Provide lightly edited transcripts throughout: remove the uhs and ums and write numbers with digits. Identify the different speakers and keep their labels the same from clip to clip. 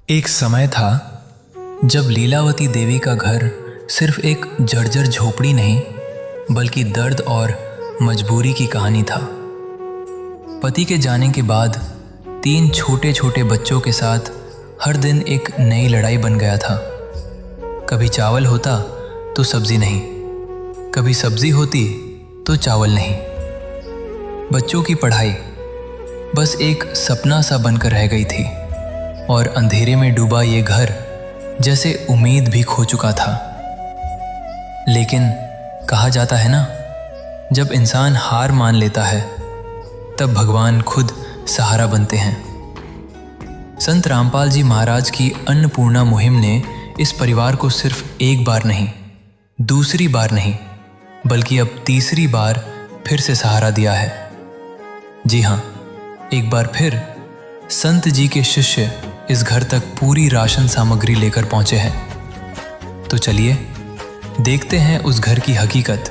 Speaker 1: एक समय था जब लीलावती देवी का घर सिर्फ एक जर्जर झोपड़ी नहीं बल्कि दर्द और मजबूरी की कहानी था। पति के जाने के बाद 3 छोटे छोटे बच्चों के साथ हर दिन एक नई लड़ाई बन गया था। कभी चावल होता तो सब्जी नहीं, कभी सब्जी होती तो चावल नहीं। बच्चों की पढ़ाई बस एक सपना सा बनकर रह गई थी और अंधेरे में डूबा ये घर जैसे उम्मीद भी खो चुका था। लेकिन कहा जाता है ना, जब इंसान हार मान लेता है तब भगवान खुद सहारा बनते हैं। संत रामपाल जी महाराज की अन्नपूर्णा मुहिम ने इस परिवार को सिर्फ एक बार नहीं, दूसरी बार नहीं, बल्कि अब तीसरी बार फिर से सहारा दिया है। जी हाँ, एक बार फिर संत जी के शिष्य इस घर तक पूरी राशन सामग्री लेकर पहुंचे हैं। तो चलिए देखते हैं उस घर की हकीकत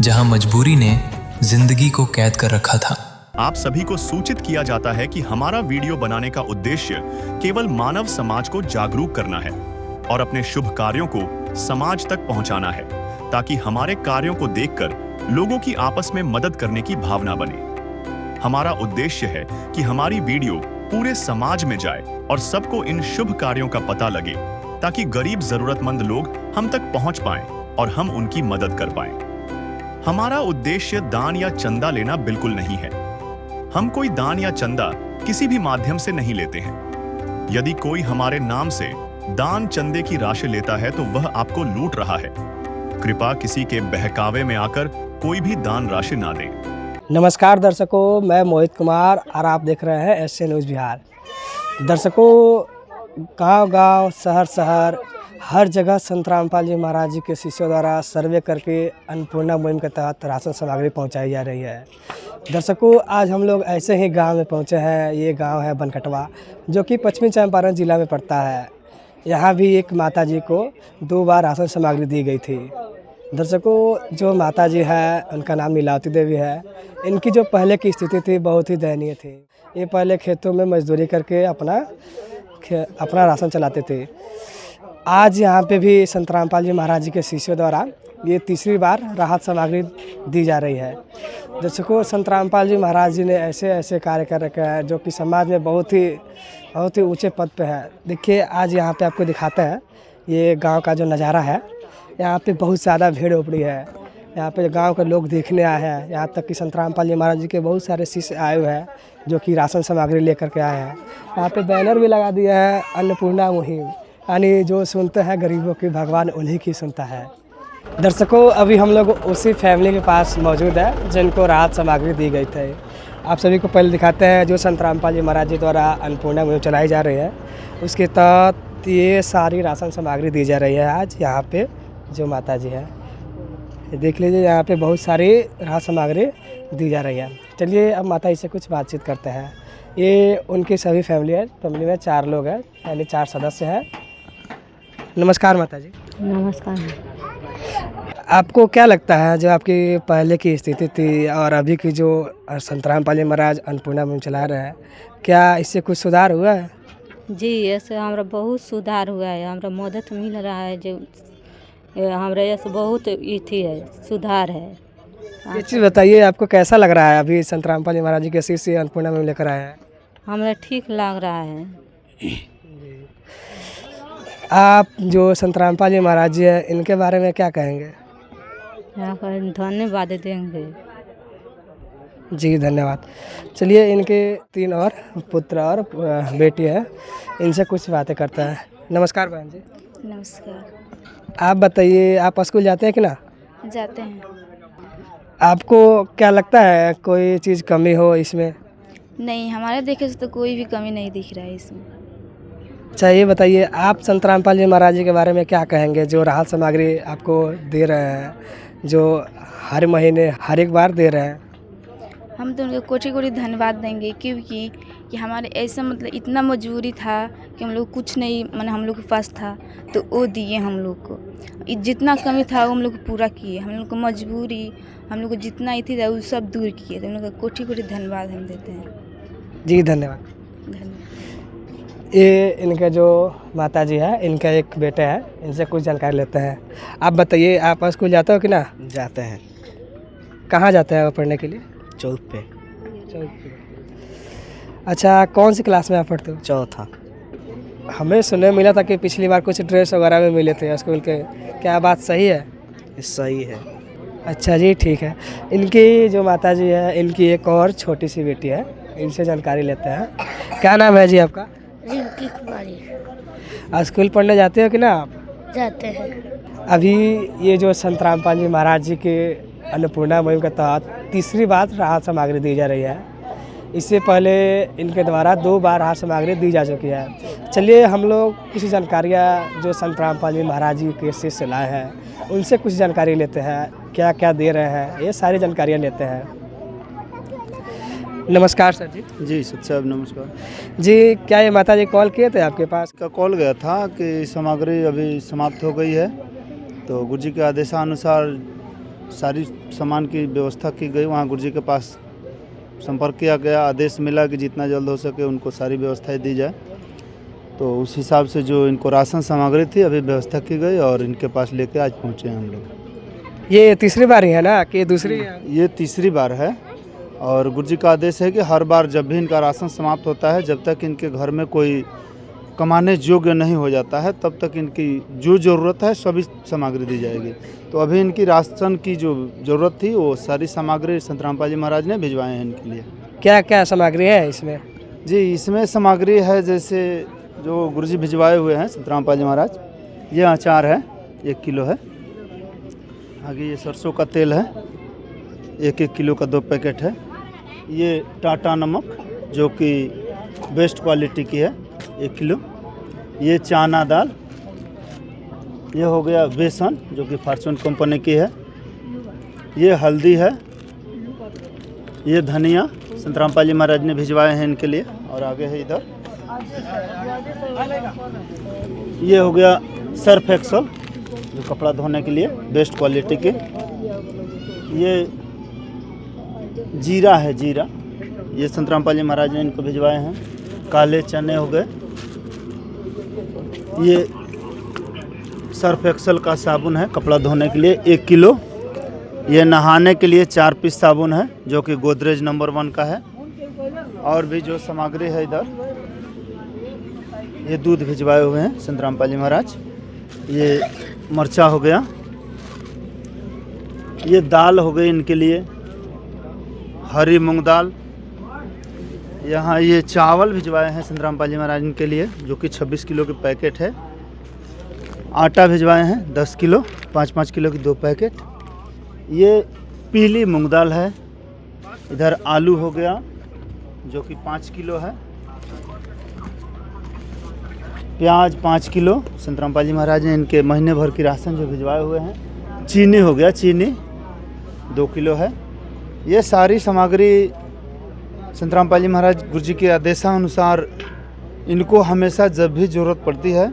Speaker 1: जहां मजबूरी ने जिंदगी को कैद कर रखा था।
Speaker 2: आप सभी को सूचित किया जाता है कि हमारा वीडियो बनाने का उद्देश्य केवल मानव समाज को जागरूक करना है और अपने शुभ कार्यों को समाज तक पहुंचाना है, ताकि हमारे कार्यों को देखकर लोगों की आपस में मदद करने की भावना बने। हमारा उद्देश्य है कि हमारी वीडियो पूरे समाज में जाए और सबको इन शुभ कार्यों का पता लगे, ताकि गरीब जरूरतमंद लोग हम तक पहुंच पाएं और हम उनकी मदद कर पाएं। हमारा उद्देश्य दान या चंदा लेना बिल्कुल नहीं है। हम कोई दान या चंदा किसी भी माध्यम से नहीं लेते हैं। यदि कोई हमारे नाम से दान चंदे की राशि लेता है तो वह आपको लूट रहा है। कृपया किसी के बहकावे में आकर कोई भी दान राशि ना दें।
Speaker 3: नमस्कार दर्शकों, मैं मोहित कुमार और आप देख रहे हैं एसए न्यूज़ बिहार। दर्शकों, गांव-गांव, शहर-शहर, हर जगह संत रामपाल जी महाराज जी के शिष्यों द्वारा सर्वे करके अन्नपूर्णा मुहिम के तहत राशन सामग्री पहुंचाई जा रही है। दर्शकों, आज हम लोग ऐसे ही गांव में पहुंचे हैं। ये गांव है बनकटवा, जो कि पश्चिमी चंपारण जिला में पड़ता है। यहाँ भी एक माता जी को 2 बार राशन सामग्री दी गई थी। दर्शकों, जो माता जी है उनका नाम लीलावती देवी है। इनकी जो पहले की स्थिति थी बहुत ही दयनीय थी। ये पहले खेतों में मजदूरी करके अपना राशन चलाते थे। आज यहाँ पे भी संत रामपाल जी महाराज जी के शिष्यों द्वारा ये तीसरी बार राहत सामग्री दी जा रही है। दर्शकों, संत रामपाल जी महाराज जी ने ऐसे ऐसे कार्य कर रखे हैं जो कि समाज में बहुत ही ऊंचे पद पे है। देखिए, आज यहाँ पे आपको दिखाते हैं ये गांव का जो नज़ारा है। यहाँ पे बहुत ज़्यादा भीड़ उपड़ी है। यहाँ पे गांव के लोग देखने आए हैं। यहाँ तक कि संत रामपाल जी महाराज जी के बहुत सारे शिष्य आए हुए हैं जो कि राशन सामग्री लेकर के आए हैं। यहाँ पे बैनर भी लगा दिया है, अन्नपूर्णा मुहिम, यानी जो सुनते हैं गरीबों की भगवान उन्हीं की सुनता है। दर्शकों, अभी हम लोग उसी फैमिली के पास मौजूद है जिनको राहत सामग्री दी गई थी। आप सभी को पहले दिखाते हैं जो संत रामपाल जी महाराज जी द्वारा अन्नपूर्णा मुहिम चलाई जा रही है, उसके तहत ये सारी राशन सामग्री दी जा रही है। आज यहाँ पे जो माता जी है, देख लीजिए, यहाँ पे बहुत सारी राहत सामग्री दी जा रही है। चलिए अब माता जी से कुछ बातचीत करते हैं। ये उनकी सभी फैमिली है। फैमिली में 4 लोग हैं, यानी 4 सदस्य हैं। नमस्कार माता जी।
Speaker 4: नमस्कार।
Speaker 3: आपको क्या लगता है जो आपकी पहले की स्थिति थी और अभी की जो संत रामपाल जी महाराज अन्नपूर्णा मुहिम चला रहे हैं, क्या इससे कुछ सुधार हुआ है?
Speaker 4: जी, ऐसे हमारा बहुत सुधार हुआ है। हमारा मदद मिल रहा है, जो हमारे ऐसे बहुत इथी है, सुधार है।
Speaker 3: ये चीज़ बताइए, आपको कैसा लग रहा है अभी संत रामपाल जी महाराज जी के शिष्य अन्नपूर्णा मुहिम लेकर आए हैं?
Speaker 4: हमें ठीक लग रहा है।
Speaker 3: आप जो संत रामपाल जी महाराज जी हैं, इनके बारे में क्या कहेंगे?
Speaker 4: यहाँ पर धन्यवाद देंगे।
Speaker 3: जी धन्यवाद। चलिए, इनके 3 और पुत्र और बेटी है, इनसे कुछ बातें करता है। नमस्कार बहन जी।
Speaker 5: नमस्कार।
Speaker 3: आप बताइए, आप स्कूल जाते हैं कि ना?
Speaker 5: जाते हैं।
Speaker 3: आपको क्या लगता है कोई चीज़ कमी हो इसमें?
Speaker 5: नहीं, हमारे देखे से तो कोई भी कमी नहीं दिख रहा है इसमें।
Speaker 3: अच्छा, ये बताइए, आप संत रामपाल जी महाराज जी के बारे में क्या कहेंगे जो राहत सामग्री आपको दे रहे हैं, जो हर महीने हर एक बार दे रहे हैं?
Speaker 5: हम तो उनको कोटि-कोटि धन्यवाद देंगे, क्योंकि कि हमारे ऐसा मतलब इतना मजबूरी था कि हम लोग कुछ नहीं, माने हम लोग के पास था तो वो दिए हम लोग को। जितना कमी था वो हम लोग को पूरा किए। हम लोग को मजबूरी, हम लोग को जितना इथी था वो सब दूर किए। तो हम लोग का कोटि-कोटि धन्यवाद हम देते हैं।
Speaker 3: जी धन्यवाद।
Speaker 5: धन्यवाद।
Speaker 3: ये इनके जो माता जी है, इनका एक बेटा है, इनसे कुछ जानकारी लेते हैं। आप बताइए, आप स्कूल जाते हो कि ना?
Speaker 6: जाते हैं।
Speaker 3: कहाँ जाते हैं पढ़ने के लिए?
Speaker 6: चौथ पे।
Speaker 3: अच्छा, कौन सी क्लास में आप पढ़ते हो?
Speaker 6: चौथा।
Speaker 3: हमें सुनने में मिला था कि पिछली बार कुछ ड्रेस वगैरह में मिले थे स्कूल के, क्या बात सही है?
Speaker 6: सही है।
Speaker 3: अच्छा जी, ठीक है। इनकी जो माता जी है, इनकी एक और छोटी सी बेटी है, इनसे जानकारी लेते हैं। क्या नाम है जी आपका?
Speaker 7: रिंकी कुमारी।
Speaker 3: स्कूल पढ़ने जाते हो कि ना आप?
Speaker 7: जाते हैं।
Speaker 3: अभी ये जो संत रामपाल जी महाराज जी के अन्नपूर्णा मुहिम के तहत तीसरी बार राहत सामग्री दी जा रही है। इससे पहले इनके द्वारा 2 बार राहत सामग्री दी जा चुकी है। चलिए हम लोग कुछ जानकारियाँ जो संत रामपाल जी महाराज जी के शिष्य लाए हैं उनसे कुछ जानकारी लेते हैं, क्या क्या दे रहे हैं, ये सारी जानकारियाँ लेते हैं। नमस्कार सर जी।
Speaker 8: जी सत साहब नमस्कार
Speaker 3: जी, क्या ये माता जी कॉल किए थे आपके पास?
Speaker 8: का कॉल गया था कि सामग्री अभी समाप्त हो गई है, तो गुरु जी के आदेशानुसार सारी सामान की व्यवस्था की गई। वहाँ गुरु जी के पास संपर्क किया गया, आदेश मिला कि जितना जल्द हो सके उनको सारी व्यवस्थाएं दी जाए। तो उस हिसाब से जो इनको राशन सामग्री थी अभी व्यवस्था की गई और इनके पास लेके आज पहुँचे हैं हम लोग।
Speaker 3: ये तीसरी बार ही है ना कि दूसरी है?
Speaker 8: ये तीसरी बार है और गुरु जी का आदेश है कि हर बार जब भी इनका राशन समाप्त होता है, जब तक इनके घर में कोई कमाने योग्य नहीं हो जाता है, तब तक इनकी जो ज़रूरत है सभी सामग्री दी जाएगी। तो अभी इनकी राशन की जो ज़रूरत थी वो सारी सामग्री संत रामपाल जी महाराज ने भिजवाए हैं इनके लिए।
Speaker 3: क्या क्या सामग्री है इसमें?
Speaker 8: जी, इसमें सामग्री है जैसे जो गुरु जी भिजवाए हुए हैं संत रामपाल जी महाराज। ये अचार है, 1 किलो है। आगे ये सरसों का तेल है, 1-1 किलो का 2 पैकेट है। ये टाटा नमक जो कि बेस्ट क्वालिटी की है, 1 किलो। ये चना दाल, ये हो गया बेसन जो कि फॉर्चून कंपनी की है। ये हल्दी है, ये धनिया संत रामपाल जी महाराज ने भिजवाए हैं इनके लिए। और आगे है इधर ये हो गया सर्फ एक्सल जो कपड़ा धोने के लिए बेस्ट क्वालिटी के। ये जीरा है, जीरा ये संत रामपाल जी महाराज ने इनको भिजवाए हैं। काले चने हो गए। ये सर्फ एक्सल का साबुन है कपड़ा धोने के लिए, 1 किलो। ये नहाने के लिए 4 पीस साबुन है जो कि गोदरेज नंबर 1 का है। और भी जो सामग्री है इधर, ये दूध भिजवाए हुए हैं संत रामपाल जी महाराज। ये मरचा हो गया। ये दाल हो गई इनके लिए, हरी मूंग दाल। यहाँ ये चावल भिजवाए हैं संत रामपाल जी महाराज इनके लिए जो कि 26 किलो के पैकेट है। आटा भिजवाए हैं 10 किलो, 5-5 किलो की 2 पैकेट। ये पीली मूंग दाल है। इधर आलू हो गया जो कि 5 किलो है। प्याज 5 किलो संत रामपाल जी महाराज ने इनके महीने भर की राशन जो भिजवाए हुए हैं। चीनी हो गया, चीनी 2 किलो है। ये सारी सामग्री संत रामपाल जी महाराज गुरु जी के आदेशानुसार इनको हमेशा जब भी ज़रूरत पड़ती है,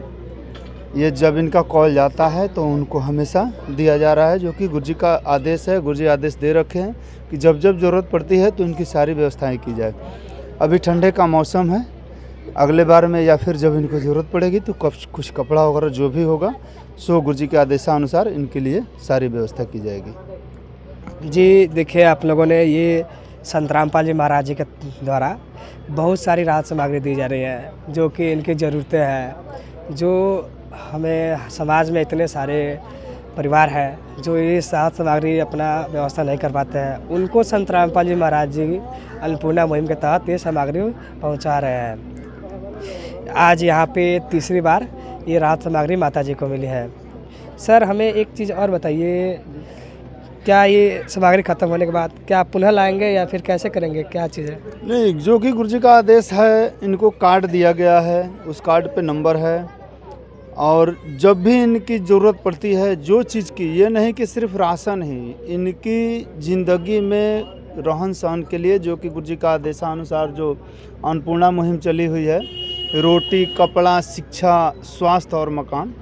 Speaker 8: ये जब इनका कॉल जाता है तो उनको हमेशा दिया जा रहा है, जो कि गुरु जी का आदेश है। गुरु जी आदेश दे रखे हैं कि जब जब ज़रूरत पड़ती है तो इनकी सारी व्यवस्थाएं की जाए। अभी ठंडे का मौसम है, अगले बार में या फिर जब इनको ज़रूरत पड़ेगी तो कुछ कपड़ा वगैरह जो भी होगा सो गुरु जी के आदेशानुसार इनके लिए सारी व्यवस्था की जाएगी।
Speaker 3: जी देखिए, आप लोगों ने ये संत रामपाल जी महाराज जी के द्वारा बहुत सारी राहत सामग्री दी जा रही है जो कि इनकी ज़रूरतें हैं। जो हमें समाज में इतने सारे परिवार हैं जो ये राहत सामग्री अपना व्यवस्था नहीं कर पाते हैं, उनको संत रामपाल जी महाराज जी अन्नपूर्णा मुहिम के तहत ये सामग्री पहुंचा रहे हैं। आज यहाँ पे तीसरी बार ये राहत सामग्री माता जी को मिली है। सर हमें एक चीज़ और बताइए, क्या ये सामग्री ख़त्म होने के बाद क्या आप पुनः लाएंगे या फिर कैसे करेंगे, क्या चीज़ है?
Speaker 8: नहीं, जो कि गुरु जी का आदेश है, इनको कार्ड दिया गया है, उस कार्ड पे नंबर है। और जब भी इनकी ज़रूरत पड़ती है जो चीज़ की, ये नहीं कि सिर्फ राशन ही, इनकी ज़िंदगी में रहन सहन के लिए जो कि गुरु जी का आदेशानुसार जो अन्नपूर्णा मुहिम चली हुई है, रोटी, कपड़ा, शिक्षा, स्वास्थ्य और मकान,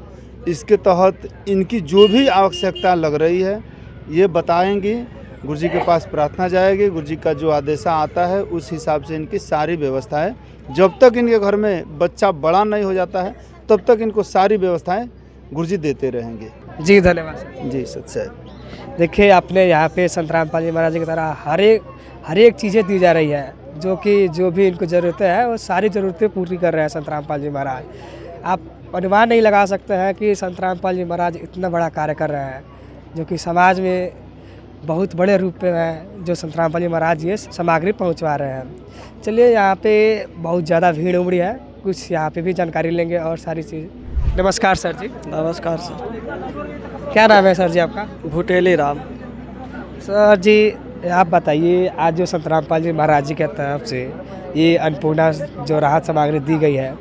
Speaker 8: इसके तहत इनकी जो भी आवश्यकता लग रही है ये बताएंगी, गुरु जी के पास प्रार्थना जाएगी, गुरु जी का जो आदेश आता है उस हिसाब से इनकी सारी व्यवस्थाएं जब तक इनके घर में बच्चा बड़ा नहीं हो जाता है तब तक इनको सारी व्यवस्थाएं गुरुजी देते रहेंगे।
Speaker 3: जी धन्यवाद सर।
Speaker 8: जी सत्य।
Speaker 3: देखिए अपने यहाँ पे संत रामपाल जी महाराज जी की तरह हर एक चीज़ें दी जा रही है, जो भी इनको ज़रूरतें हैं वो सारी ज़रूरतें पूरी कर रहे हैं संत रामपाल जी महाराज। आप अनुमान नहीं लगा सकते हैं कि संत रामपाल जी महाराज इतना बड़ा कार्य कर रहे हैं, जो कि समाज में बहुत बड़े रूप में है, जो संत रामपाल जी महाराज ये सामग्री पहुंचवा रहे हैं। चलिए यहाँ पे बहुत ज़्यादा भीड़ उमड़ी है, कुछ यहाँ पे भी जानकारी लेंगे और सारी चीज़। नमस्कार सर जी।
Speaker 6: नमस्कार सर।
Speaker 3: क्या नाम है सर जी आपका?
Speaker 6: भुटेली राम।
Speaker 3: सर जी आप बताइए, आज जो संत रामपाल जी महाराज जी के तरफ से ये अन्नपूर्णा जो राहत सामग्री दी गई है,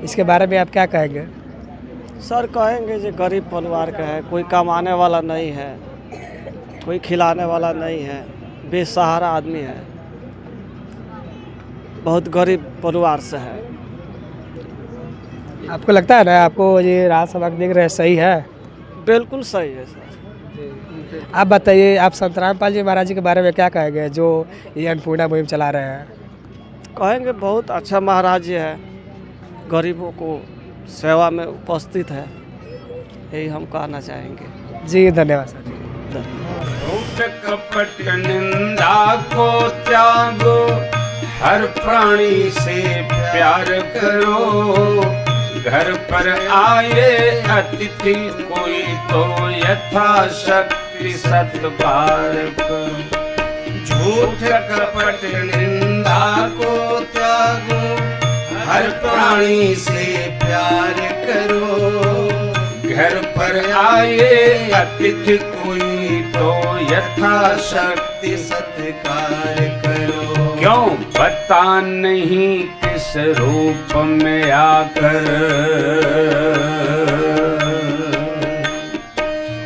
Speaker 3: इसके बारे में आप क्या कहेंगे?
Speaker 6: सर कहेंगे जो गरीब परिवार का है, कोई कमाने वाला नहीं है, कोई खिलाने वाला नहीं है, बेसहारा आदमी है, बहुत गरीब परिवार से है।
Speaker 3: आपको लगता है ना आपको ये राहत सामग्री देख रहे हैं सही है?
Speaker 6: बिल्कुल सही है सर।
Speaker 3: आप बताइए, आप संत रामपाल जी महाराज जी के बारे में क्या कहेंगे जो ये अन्नपूर्णा मुहिम चला रहे हैं?
Speaker 6: कहेंगे बहुत अच्छा महाराज जी है, गरीबों को सेवा में उपस्थित है, यही हम कहना चाहेंगे।
Speaker 3: जी धन्यवाद सर जी।
Speaker 9: कपट निंदा को त्यागो, हर प्राणी से प्यार करो, घर पर आए अतिथि कोई तो यथाशक्ति सत्कार करो। झूठ कपट निंदा को त्यागो, हर प्राणी से प्यार करो, घर पर आए अतिथि कोई तो यथाशक्ति सत्कार करो। क्यों पता नहीं किस रूप में आकर,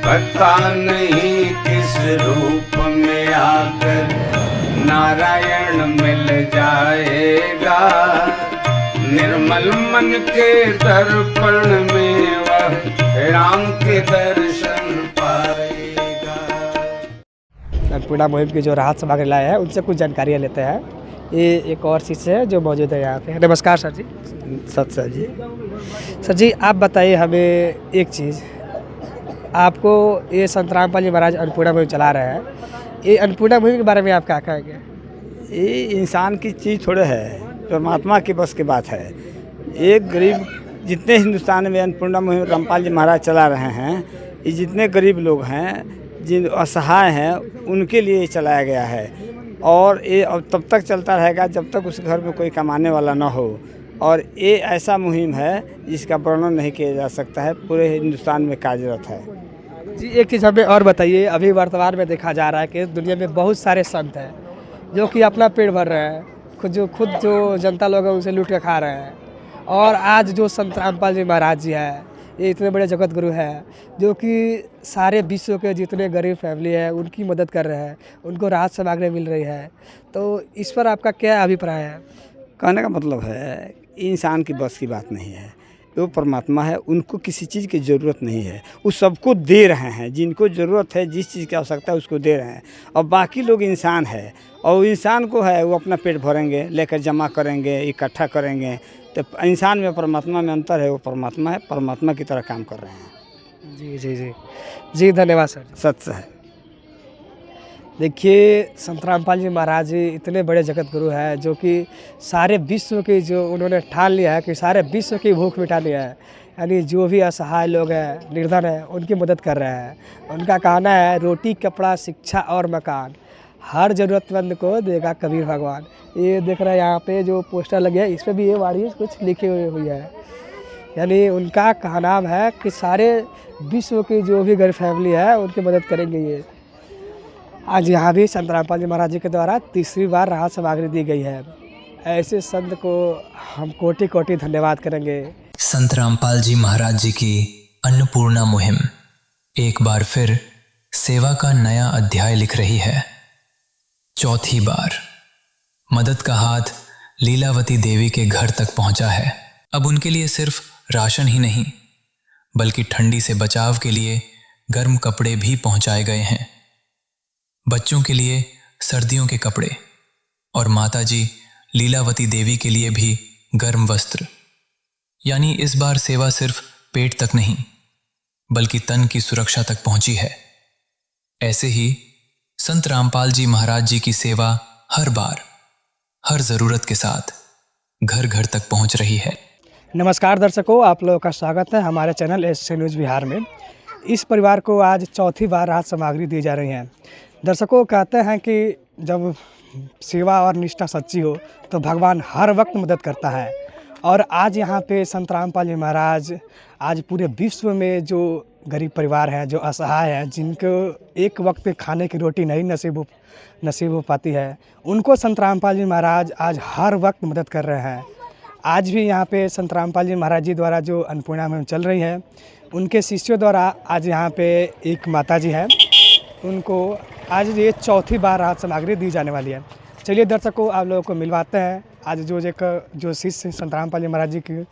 Speaker 9: पता नहीं किस रूप में आकर नारायण मिल जाएगा। निर्मल मन के दर्पण में वह राम के दर्शन पाएगा।
Speaker 3: अन्नपूर्णा मुहिम की जो राहत सामग्री लाए हैं उनसे कुछ जानकारियाँ लेते हैं। ये एक और शिष्य है जो मौजूद है यहाँ पे। नमस्कार सर जी।
Speaker 8: सत्य जी।
Speaker 3: सर जी आप बताइए हमें एक चीज़, आपको ये संत रामपाल जी महाराज अन्नपूर्णा मुहिम चला रहे हैं, ये अन्नपूर्णा मुहिम के बारे में आप क्या कहेंगे?
Speaker 8: ये इंसान की चीज़ थोड़े है, परमात्मा के बस की बात है। एक गरीब, जितने हिंदुस्तान में अन्नपूर्णा मुहिम रामपाल जी महाराज चला रहे हैं, ये जितने गरीब लोग हैं, जिन असहाय हैं, उनके लिए चलाया गया है। और ये अब तब तक चलता रहेगा जब तक उस घर में कोई कमाने वाला ना हो। और ये ऐसा मुहिम है जिसका वर्णन नहीं किया जा सकता है, पूरे हिंदुस्तान में कार्यरत है।
Speaker 3: जी एक चीज़ हमें और बताइए, अभी वर्तमान में देखा जा रहा है कि दुनिया में बहुत सारे संत हैं जो कि अपना पेट भर रहे हैं, खुद जो जनता लोग हैं उनसे लूट के खा रहे हैं। और आज जो संत रामपाल जी महाराज जी है, ये इतने बड़े जगत गुरु हैं जो कि सारे विश्व के जितने गरीब फैमिली है उनकी मदद कर रहे हैं, उनको राहत सामग्री मिल रही है। तो इस पर आपका क्या अभिप्राय है?
Speaker 8: कहने का मतलब है इंसान की बस की बात नहीं है, वो परमात्मा है, उनको किसी चीज़ की ज़रूरत नहीं है, वो सबको दे रहे हैं। जिनको ज़रूरत है, जिस चीज़ की आवश्यकता है उसको दे रहे हैं। और बाकी लोग इंसान है, और इंसान को है वो अपना पेट भरेंगे, लेकर जमा करेंगे, इकट्ठा करेंगे। तो इंसान में परमात्मा में अंतर है, वो परमात्मा है, परमात्मा की तरह काम कर रहे हैं।
Speaker 3: जी जी जी जी धन्यवाद सर।
Speaker 8: सत्य है।
Speaker 3: देखिए संत रामपाल जी महाराज जी इतने बड़े जगत गुरु हैं जो कि सारे विश्व की, जो उन्होंने ठान लिया है कि सारे विश्व की भूख मिटानी है, यानी जो भी असहाय लोग हैं, निर्धन हैं, उनकी मदद कर रहे हैं। उनका कहना है रोटी कपड़ा शिक्षा और मकान हर ज़रूरतमंद को देगा कबीर भगवान। ये देख रहे हैं यहाँ पे जो पोस्टर लगे हैं, इस पर भी ये वाणी कुछ लिखी हुई है। यानी उनका कहना है कि सारे विश्व की जो भी गरीब फैमिली है उनकी मदद करेंगे ये। आज यहाँ भी संत रामपाल जी महाराज जी के द्वारा तीसरी बार राहत सामग्री दी गई है। ऐसे संत को हम कोटि कोटि धन्यवाद करेंगे।
Speaker 1: संत रामपाल जी महाराज जी की अन्नपूर्णा मुहिम एक बार फिर सेवा का नया अध्याय लिख रही है। चौथी बार मदद का हाथ लीलावती देवी के घर तक पहुंचा है। अब उनके लिए सिर्फ राशन ही नहीं बल्कि ठंडी से बचाव के लिए गर्म कपड़े भी पहुंचाए गए हैं। बच्चों के लिए सर्दियों के कपड़े और माताजी लीलावती देवी के लिए भी गर्म वस्त्र। यानी इस बार सेवा सिर्फ पेट तक नहीं बल्कि तन की सुरक्षा तक पहुंची है। ऐसे ही संत रामपाल जी महाराज जी की सेवा हर बार हर जरूरत के साथ घर घर तक पहुंच रही है।
Speaker 3: नमस्कार दर्शकों, आप लोगों का स्वागत है हमारे चैनल एसएस न्यूज़ बिहार में। इस परिवार को आज चौथी बार राहत सामग्री दी जा रही है। दर्शकों, कहते हैं कि जब सेवा और निष्ठा सच्ची हो तो भगवान हर वक्त मदद करता है। और आज यहाँ पे संत रामपाल जी महाराज आज पूरे विश्व में जो गरीब परिवार हैं, जो असहाय हैं, जिनको एक वक्त खाने की रोटी नहीं नसीब हो पाती है, उनको संत रामपाल जी महाराज आज हर वक्त मदद कर रहे हैं। आज भी यहाँ पे संत रामपाल जी महाराज जी द्वारा जो अन्नपूर्णा मुहिम चल रही है, उनके शिष्यों द्वारा आज यहाँ पे एक माता जी हैं, उनको आज ये चौथी बार राहत सामग्री दी जाने वाली है। चलिए दर्शकों, आप लोगों को मिलवाते हैं आज जो शिष्य संत रामपाल जी महाराज जी की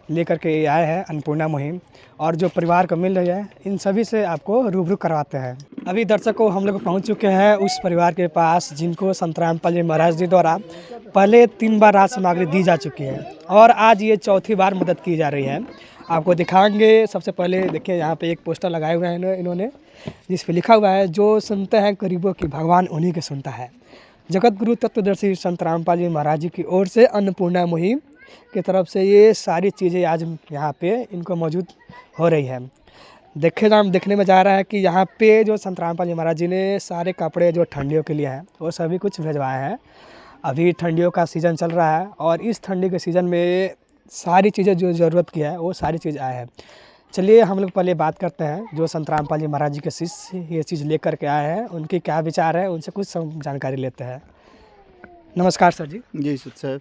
Speaker 3: लेकर के आए हैं अन्नपूर्णा मुहिम, और जो परिवार को मिल रही है, इन सभी से आपको रूबरू करवाते हैं। अभी दर्शकों, हम लोग पहुंच चुके हैं उस परिवार के पास जिनको संत रामपाल जी महाराज जी द्वारा पहले 3 बार राहत सामग्री दी जा चुकी है और आज ये चौथी बार मदद की जा रही है। आपको दिखाएंगे। सबसे पहले देखिए, यहाँ पे एक पोस्टर लगाए हुए हैं इन्होंने, जिस पे लिखा हुआ है, जो सुनते हैं गरीबों की भगवान उन्हीं के सुनता है। जगत गुरु तत्वदर्शी संत रामपाल जी महाराज जी की ओर से अन्नपूर्णा मुहिम की तरफ से ये सारी चीज़ें आज यहाँ पे इनको मौजूद हो रही है। देखने में जा रहा है कि यहाँ पे जो संत रामपाल जी महाराज जी ने सारे कपड़े जो ठंडियों के लिए हैं वो सभी कुछ भिजवाए हैं। अभी ठंडियों का सीज़न चल रहा है और इस ठंडी के सीज़न में सारी चीज़ें जो ज़रूरत की है वो सारी चीज़ आए हैं। चलिए हम लोग पहले बात करते हैं जो संत रामपाल जी महाराज जी के शिष्य ये चीज़ लेकर के आए हैं, उनकी क्या विचार है, उनसे कुछ जानकारी लेते हैं। नमस्कार सर जी।
Speaker 8: जी साहब।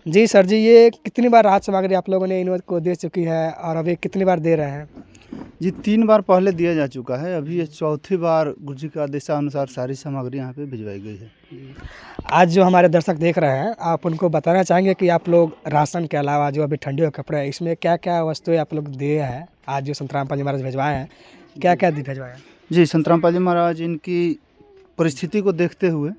Speaker 3: जी सर जी, ये कितनी बार राहत सामग्री आप लोगों ने इनको दे चुकी है और अभी कितनी बार दे रहे हैं?
Speaker 8: जी 3 बार पहले दिया जा चुका है, अभी ये चौथी बार गुरु जी के आदेशानुसार सारी सामग्री यहाँ पे भिजवाई गई है।
Speaker 3: आज जो हमारे दर्शक देख रहे हैं, आप उनको बताना चाहेंगे कि आप लोग राशन के अलावा जो अभी ठंडियों के कपड़े हैं, इसमें क्या क्या वस्तुएं आप लोग दिए हैं? आज जो संत रामपाल जी महाराज भिजवाए हैं, क्या क्या भिजवाए हैं?
Speaker 8: जी संत रामपाल जी महाराज इनकी परिस्थिति को देखते हुए,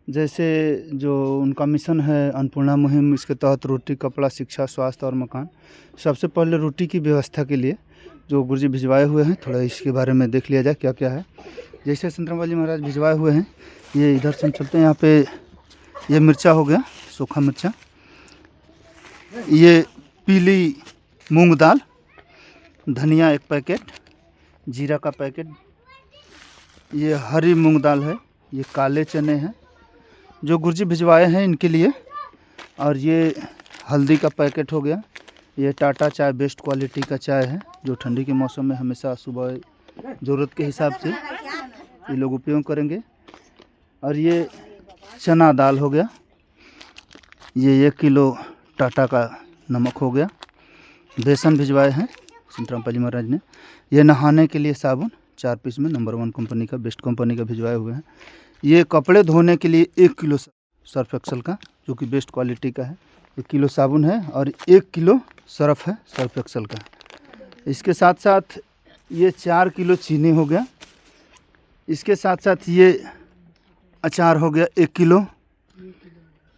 Speaker 8: जैसे जो उनका मिशन है अन्नपूर्णा मुहिम, इसके तहत रोटी, कपड़ा, शिक्षा, स्वास्थ्य और मकान, सबसे पहले रोटी की व्यवस्था के लिए जो गुरु जी भिजवाए हुए हैं, थोड़ा इसके बारे में देख लिया जाए क्या क्या है। जैसे संत रामपाल जी महाराज भिजवाए हुए हैं, ये इधर से हम चलते हैं। यहाँ पे ये मिर्चा हो गया, सूखा मिर्चा, ये पीली मूंग दाल, धनिया 1 पैकेट, जीरा का पैकेट, ये हरी मूंग दाल है, ये काले चने हैं जो गुरुजी भिजवाए हैं इनके लिए, और ये हल्दी का पैकेट हो गया, ये टाटा चाय बेस्ट क्वालिटी का चाय है जो ठंडी के मौसम में हमेशा सुबह ज़रूरत के हिसाब से ये लोग उपयोग करेंगे, और ये चना दाल हो गया, ये 1 किलो टाटा का नमक हो गया, बेसन भिजवाए हैं संत रामपाल जी महाराज ने, ये नहाने के लिए साबुन 4 पीस में नंबर 1 कंपनी का, बेस्ट कंपनी का भिजवाए हुए हैं। ये कपड़े धोने के लिए 1 किलो सर्फ एक्सल का जो कि बेस्ट क्वालिटी का है, 1 किलो साबुन है और 1 किलो सर्फ है सर्फ एक्सल का। इसके साथ साथ ये 4 किलो चीनी हो गया, इसके साथ साथ ये अचार हो गया 1 किलो,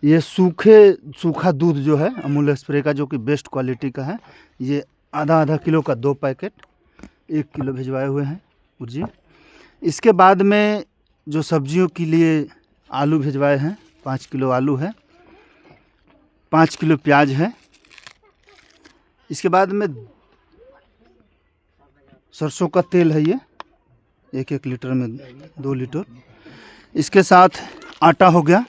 Speaker 8: ये सूखा दूध जो है अमूल स्प्रे का जो कि बेस्ट क्वालिटी का है, ये आधा किलो का 2 पैकेट 1 किलो भिजवाए हुए हैं गुरु जी। इसके बाद में जो सब्जियों के लिए आलू भिजवाए हैं, 5 किलो आलू है, 5 किलो प्याज है। इसके बाद में सरसों का तेल है, ये 1 लीटर में 2 लीटर। इसके साथ आटा हो गया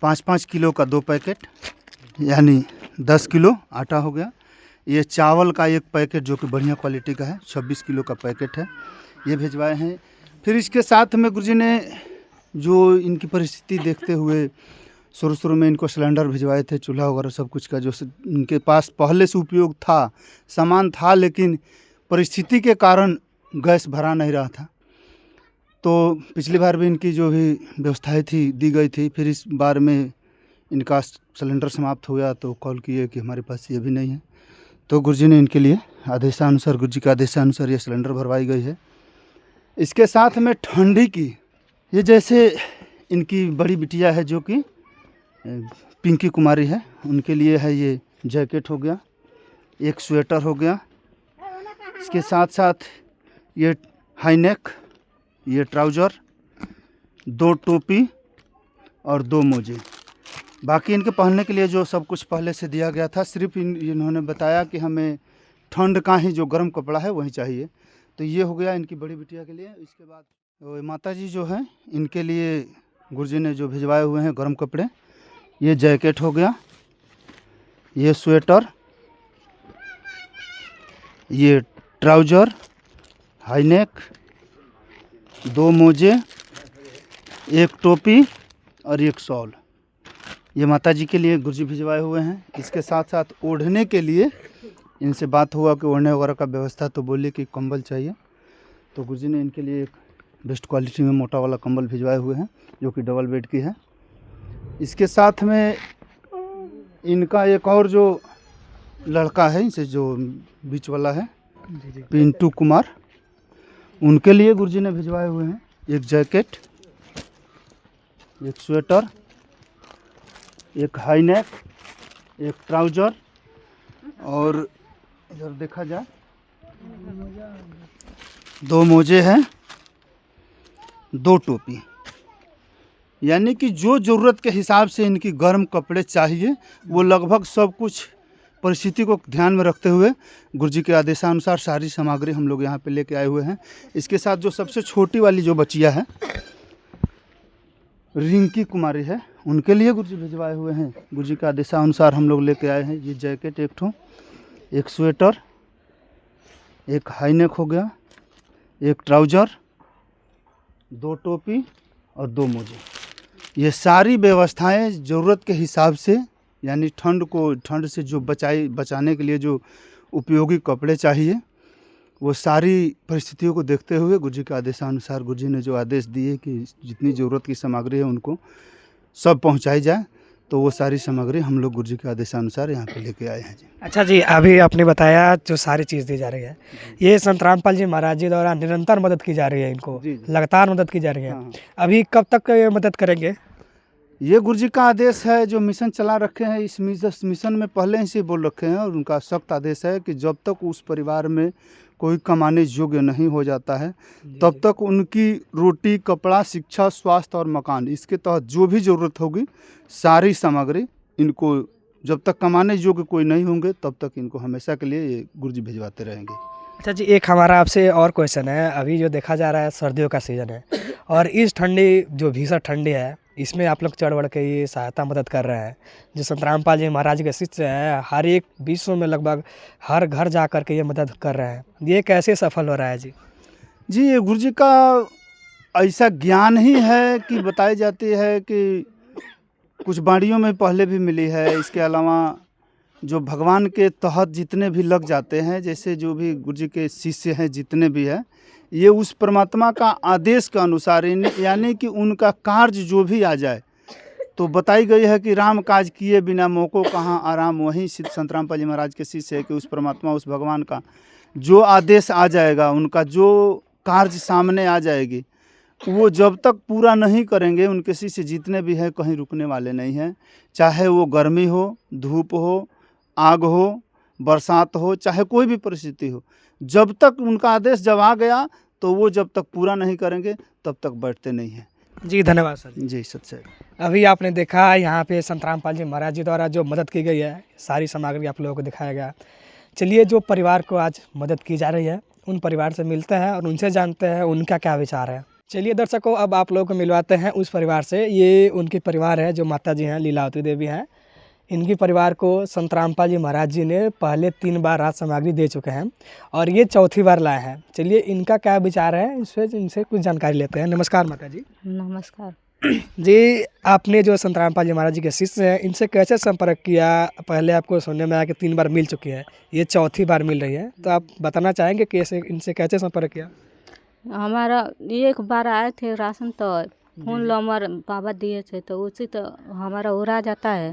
Speaker 8: 5 किलो का 2 पैकेट, यानी 10 किलो आटा हो गया। ये चावल का 1 पैकेट जो कि बढ़िया क्वालिटी का है, 26 किलो का पैकेट है, ये भिजवाए हैं। फिर इसके साथ में गुरुजी ने जो इनकी परिस्थिति देखते हुए शुरू में इनको सिलेंडर भिजवाए थे, चूल्हा वगैरह सब कुछ का जो इनके पास पहले से उपयोग था, सामान था, लेकिन परिस्थिति के कारण गैस भरा नहीं रहा था। तो पिछली बार भी इनकी जो भी व्यवस्थाएं थी दी गई थी, फिर इस बार में इनका सिलेंडर समाप्त हो गया तो कॉल किए कि हमारे पास ये भी नहीं है, तो गुरुजी ने इनके लिए आदेशानुसार, गुरुजी के आदेशानुसार ये सिलेंडर भरवाई गई है। इसके साथ में ठंडी की, ये जैसे इनकी बड़ी बिटिया है जो कि पिंकी कुमारी है, उनके लिए है ये जैकेट हो गया, एक स्वेटर हो गया, इसके साथ साथ ये हाई नेक, ये ट्राउज़र, 2 टोपी और 2 मोजे। बाकी इनके पहनने के लिए जो सब कुछ पहले से दिया गया था, सिर्फ इन्होंने बताया कि हमें ठंड का ही जो गर्म कपड़ा है वही चाहिए। तो ये हो गया इनकी बड़ी बिटिया के लिए। इसके बाद तो माता जी जो हैं इनके लिए गुरुजी ने जो भिजवाए हुए हैं गर्म कपड़े, ये जैकेट हो गया, ये स्वेटर, ये ट्राउज़र, हाई नेक, 2 मोजे, एक टोपी और एक शॉल, ये माता जी के लिए गुरुजी भिजवाए हुए हैं। इसके साथ साथ ओढ़ने के लिए इनसे बात हुआ कि ओढ़ने वगैरह का व्यवस्था, तो बोले कि कंबल चाहिए, तो गुरुजी ने इनके लिए एक बेस्ट क्वालिटी में मोटा वाला कंबल भिजवाए हुए हैं जो कि डबल बेड की है। इसके साथ में इनका एक और जो लड़का है, इनसे जो बीच वाला है पिंटू कुमार, उनके लिए गुरुजी ने भिजवाए हुए हैं एक जैकेट, एक स्वेटर, एक हाई नेक, एक ट्राउज़र और इधर देखा जाए 2 मोजे हैं, 2 टोपी। यानी कि जो ज़रूरत के हिसाब से इनकी गर्म कपड़े चाहिए वो लगभग सब कुछ परिस्थिति को ध्यान में रखते हुए गुरुजी के आदेशानुसार सारी सामग्री हम लोग यहाँ पे लेके आए हुए हैं। इसके साथ जो सबसे छोटी वाली जो बच्चिया है रिंकी कुमारी है, उनके लिए गुरुजी भिजवाए हुए हैं। गुरुजी के आदेशानुसार हम लोग लेके आए हैं ये जैकेट एक ठो, एक स्वेटर, एक हाई नेक हो गया, एक ट्राउज़र, 2 टोपी और 2 मोजे। ये सारी व्यवस्थाएं ज़रूरत के हिसाब से, यानी ठंड से जो बचाने के लिए जो उपयोगी कपड़े चाहिए वो सारी परिस्थितियों को देखते हुए गुरुजी के आदेशानुसार गुरुजी ने जो आदेश दिए कि जितनी ज़रूरत की सामग्री है उनको सब पहुंचाई जाए, तो वो सारी सामग्री हम लोग गुरुजी के आदेशानुसार यहाँ पे लेके आए हैं जी।
Speaker 3: अच्छा जी, अभी आपने बताया जो सारी चीज़ दी जा रही है, ये संत रामपाल जी महाराज जी द्वारा निरंतर मदद की जा रही है, इनको लगातार मदद की जा रही है। अभी कब तक ये मदद करेंगे?
Speaker 8: ये गुरुजी का आदेश है, जो मिशन चला रखे हैं इस मिशन में पहले ही से बोल रखे हैं और उनका सख्त आदेश है कि जब तक उस परिवार में कोई कमाने योग्य नहीं हो जाता है तब तक उनकी रोटी, कपड़ा, शिक्षा, स्वास्थ्य और मकान, इसके तहत जो भी ज़रूरत होगी सारी सामग्री इनको, जब तक कमाने योग्य कोई नहीं होंगे तब तक इनको हमेशा के लिए ये गुरुजी भिजवाते रहेंगे।
Speaker 3: अच्छा जी, एक हमारा आपसे और क्वेश्चन है। अभी जो देखा जा रहा है सर्दियों का सीज़न है और इस ठंडी जो भीषण ठंडी है इसमें आप लोग चढ़ बढ़ के ये सहायता मदद कर रहे हैं। जो संत रामपाल जी महाराज के शिष्य हैं, हर एक विश्व में लगभग हर घर जा कर के ये मदद कर रहे हैं, ये कैसे सफल हो रहा है जी?
Speaker 8: जी, ये गुरुजी का ऐसा ज्ञान ही है कि बताई जाती है कि कुछ बाड़ियों में पहले भी मिली है। इसके अलावा जो भगवान के तहत जितने भी लग जाते हैं, जैसे जो भी गुरुजी के शिष्य हैं जितने भी हैं, ये उस परमात्मा का आदेश के अनुसार, यानी कि उनका कार्य जो भी आ जाए, तो बताई गई है कि राम काज किए बिना मोको कहाँ आराम। वहीं संत रामपाल जी महाराज के शिष्य है कि उस परमात्मा, उस भगवान का जो आदेश आ जाएगा, उनका जो कार्य सामने आ जाएगी, वो जब तक पूरा नहीं करेंगे उनके शिष्य जितने भी हैं कहीं रुकने वाले नहीं हैं। चाहे वो गर्मी हो, धूप हो, आग हो, बरसात हो, चाहे कोई भी परिस्थिति हो, जब तक उनका आदेश जब आ गया तो वो जब तक पूरा नहीं करेंगे तब तक बैठते नहीं हैं।
Speaker 3: जी धन्यवाद सर।
Speaker 8: जी सच्चाई।
Speaker 3: अभी आपने देखा यहाँ पे संत रामपाल जी महाराज जी द्वारा जो मदद की गई है, सारी सामग्री आप लोगों को दिखाया गया। चलिए, जो परिवार को आज मदद की जा रही है उन परिवार से मिलते हैं और उनसे जानते हैं उनका क्या विचार है। चलिए दर्शकों, अब आप लोगों को मिलवाते हैं उस परिवार से। ये उनके परिवार है, जो माता जी हैं लीलावती देवी हैं। इनकी परिवार को संत रामपाल जी महाराज जी ने पहले 3 बार राज सामग्री दे चुके हैं और ये 4थी बार लाए हैं। चलिए, इनका क्या विचार है, इनसे कुछ जानकारी लेते हैं। नमस्कार माता जी।
Speaker 4: नमस्कार
Speaker 3: जी, आपने जो संत रामपाल जी महाराज जी के शिष्य हैं, इनसे कैसे संपर्क किया? पहले आपको सुनने में आया कि 3 बार मिल चुकी है, ये 4थी बार मिल रही है, तो आप बताना चाहेंगे कि इनसे कैसे संपर्क किया?
Speaker 4: हमारा एक बार आए थे राशन, तो फ़ोन नंबर बाबा दिए थे, तो उसी तो हमारा उड़ा जाता है,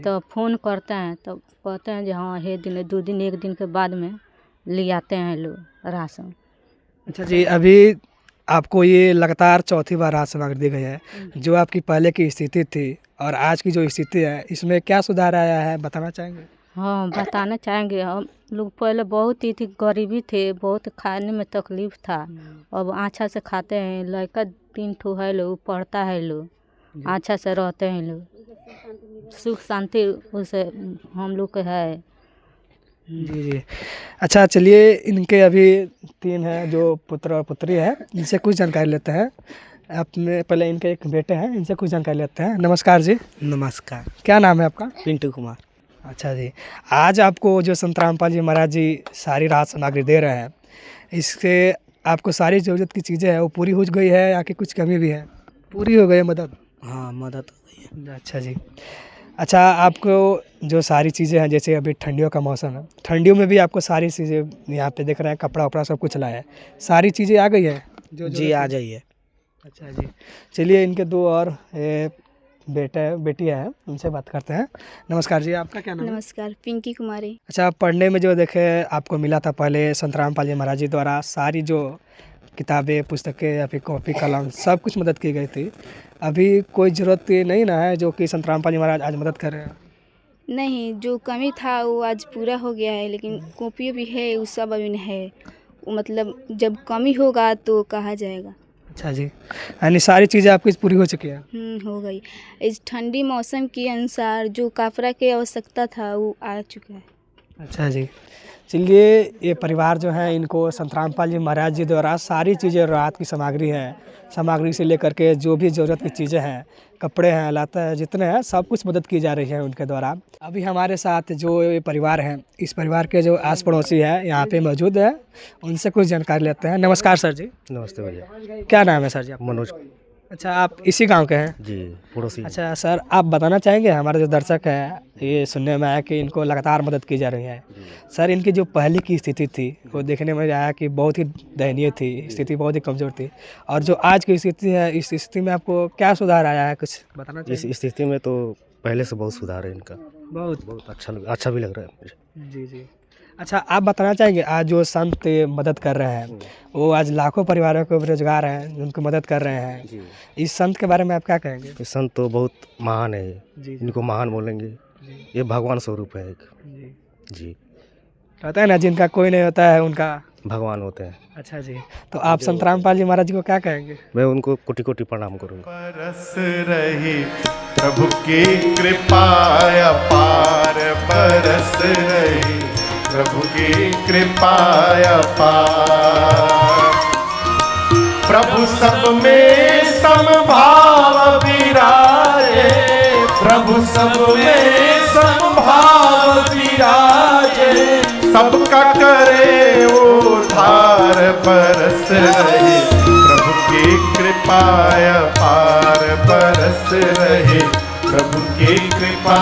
Speaker 4: तो फ़ोन करते हैं तो कहते हैं जो हाँ हे दिन 2 दिन 1 दिन के बाद में ले आते हैं लोग राशन।
Speaker 3: अच्छा जी, अभी आपको ये लगातार चौथी बार राहत सामग्री दी गई है। जो आपकी पहले की स्थिति थी और आज की जो स्थिति है, इसमें क्या सुधार आया है, बताना चाहेंगे?
Speaker 4: हाँ, बताना चाहेंगे। हम लोग पहले बहुत ही थी, गरीबी थे, बहुत खाने में तकलीफ था। अब अच्छा से खाते हैं, लड़का 3 ठो है लोग, पढ़ता है लोग, अच्छा से रहते हैं लोग, सुख शांति उसे हम लोग के है।
Speaker 3: जी। अच्छा, चलिए, इनके अभी 3 हैं जो पुत्र और पुत्री है, इनसे कुछ जानकारी लेते हैं। अपने पहले इनके एक बेटे हैं, इनसे कुछ जानकारी लेते हैं। नमस्कार जी।
Speaker 10: नमस्कार।
Speaker 3: क्या नाम है आपका?
Speaker 10: पिंटू कुमार।
Speaker 3: अच्छा जी, आज आपको जो संत रामपाल जी महाराज जी सारी राहत सामग्री दे रहे हैं, इससे आपको सारी ज़रूरत की चीज़ें हैं वो पूरी हो गई है या कि कुछ कमी भी है? पूरी हो गई है मदद?
Speaker 10: हाँ, मदद हो गई है।
Speaker 3: अच्छा जी। अच्छा, आपको जो सारी चीज़ें हैं, जैसे अभी ठंडियों का मौसम है, ठंडियों में भी आपको सारी चीज़ें यहाँ पे दिख रहे हैं, कपड़ा वपड़ा सब कुछ लाया है, सारी चीज़ें आ गई है जो
Speaker 10: जी, आ जाइए।
Speaker 3: अच्छा जी, चलिए, इनके 2 और बेटियाँ हैं, उनसे बात करते हैं। नमस्कार जी, आपका क्या नाम है?
Speaker 5: नमस्कार, पिंकी कुमारी।
Speaker 3: अच्छा, पढ़ने में जो देखे आपको मिला था पहले संत रामपाल जी महाराज जी द्वारा सारी जो किताबें, पुस्तकें या फिर कॉपी कलम सब कुछ मदद की गई थी, अभी कोई ज़रूरत नहीं ना है जो कि संत रामपाल जी महाराज आज मदद कर रहे हैं?
Speaker 5: नहीं, जो कमी था वो आज पूरा हो गया है, लेकिन कॉपी भी है, वो सब अभी नहीं है। वो मतलब जब कमी होगा तो कहा जाएगा।
Speaker 3: अच्छा जी, यानी सारी चीज़ें आपकी पूरी हो चुकी हैं?
Speaker 5: हो गई। इस ठंडी मौसम के अनुसार जो कपड़ा की आवश्यकता था वो आ चुका है।
Speaker 3: अच्छा जी, चलिए, ये परिवार जो है इनको संत रामपाल जी महाराज जी द्वारा सारी चीज़ें, राहत की सामग्री से लेकर के जो भी ज़रूरत की चीज़ें हैं, कपड़े हैं, लाता है, जितने हैं सब कुछ मदद की जा रही है उनके द्वारा। अभी हमारे साथ जो ये परिवार हैं, इस परिवार के जो आस पड़ोसी हैं यहाँ पे मौजूद है, उनसे कुछ जानकारी लेते हैं। नमस्कार सर जी।
Speaker 10: नमस्ते भैया।
Speaker 3: क्या नाम है सर जी आपका?
Speaker 10: मनोज।
Speaker 3: अच्छा, आप इसी गांव के हैं?
Speaker 10: जी, पड़ोसी।
Speaker 3: अच्छा सर, आप बताना चाहेंगे, हमारे जो दर्शक हैं ये सुनने में आया कि इनको लगातार मदद की जा रही है, सर इनकी जो पहले की स्थिति थी वो देखने में आया कि बहुत ही दयनीय थी, स्थिति बहुत ही कमज़ोर थी, और जो आज की स्थिति है, इस स्थिति में आपको क्या सुधार आया है, कुछ बताना चाहिए?
Speaker 10: इस स्थिति में तो पहले से बहुत सुधार है इनका।
Speaker 3: बहुत
Speaker 10: अच्छा भी लग रहा है मुझे।
Speaker 3: जी। अच्छा, आप बताना चाहेंगे, आज जो संत मदद कर रहे हैं वो आज लाखों परिवारों को रोजगार है, उनको मदद कर रहे हैं
Speaker 10: जी।
Speaker 3: इस संत के बारे में आप क्या कहेंगे?
Speaker 10: ये संत तो बहुत महान है
Speaker 3: जी।
Speaker 10: इनको महान बोलेंगे। ये भगवान स्वरूप है एक। जी।
Speaker 3: कहते हैं ना, जिनका कोई नहीं होता है उनका
Speaker 10: भगवान होते हैं।
Speaker 3: अच्छा जी, तो आप संत रामपाल जी महाराज जी को क्या कहेंगे?
Speaker 10: मैं उनको कोटि कोटि प्रणाम करूँगा।
Speaker 11: बरस रही प्रभु की कृपा अपार, बरस रही प्रभु की कृपा अपार। प्रभु सब में समभाव विराजे, प्रभु सब में समभाव विराजे, सबका करे उद्धार, बरस रही प्रभु की कृपा अपार, बरस रही प्रभु की कृपा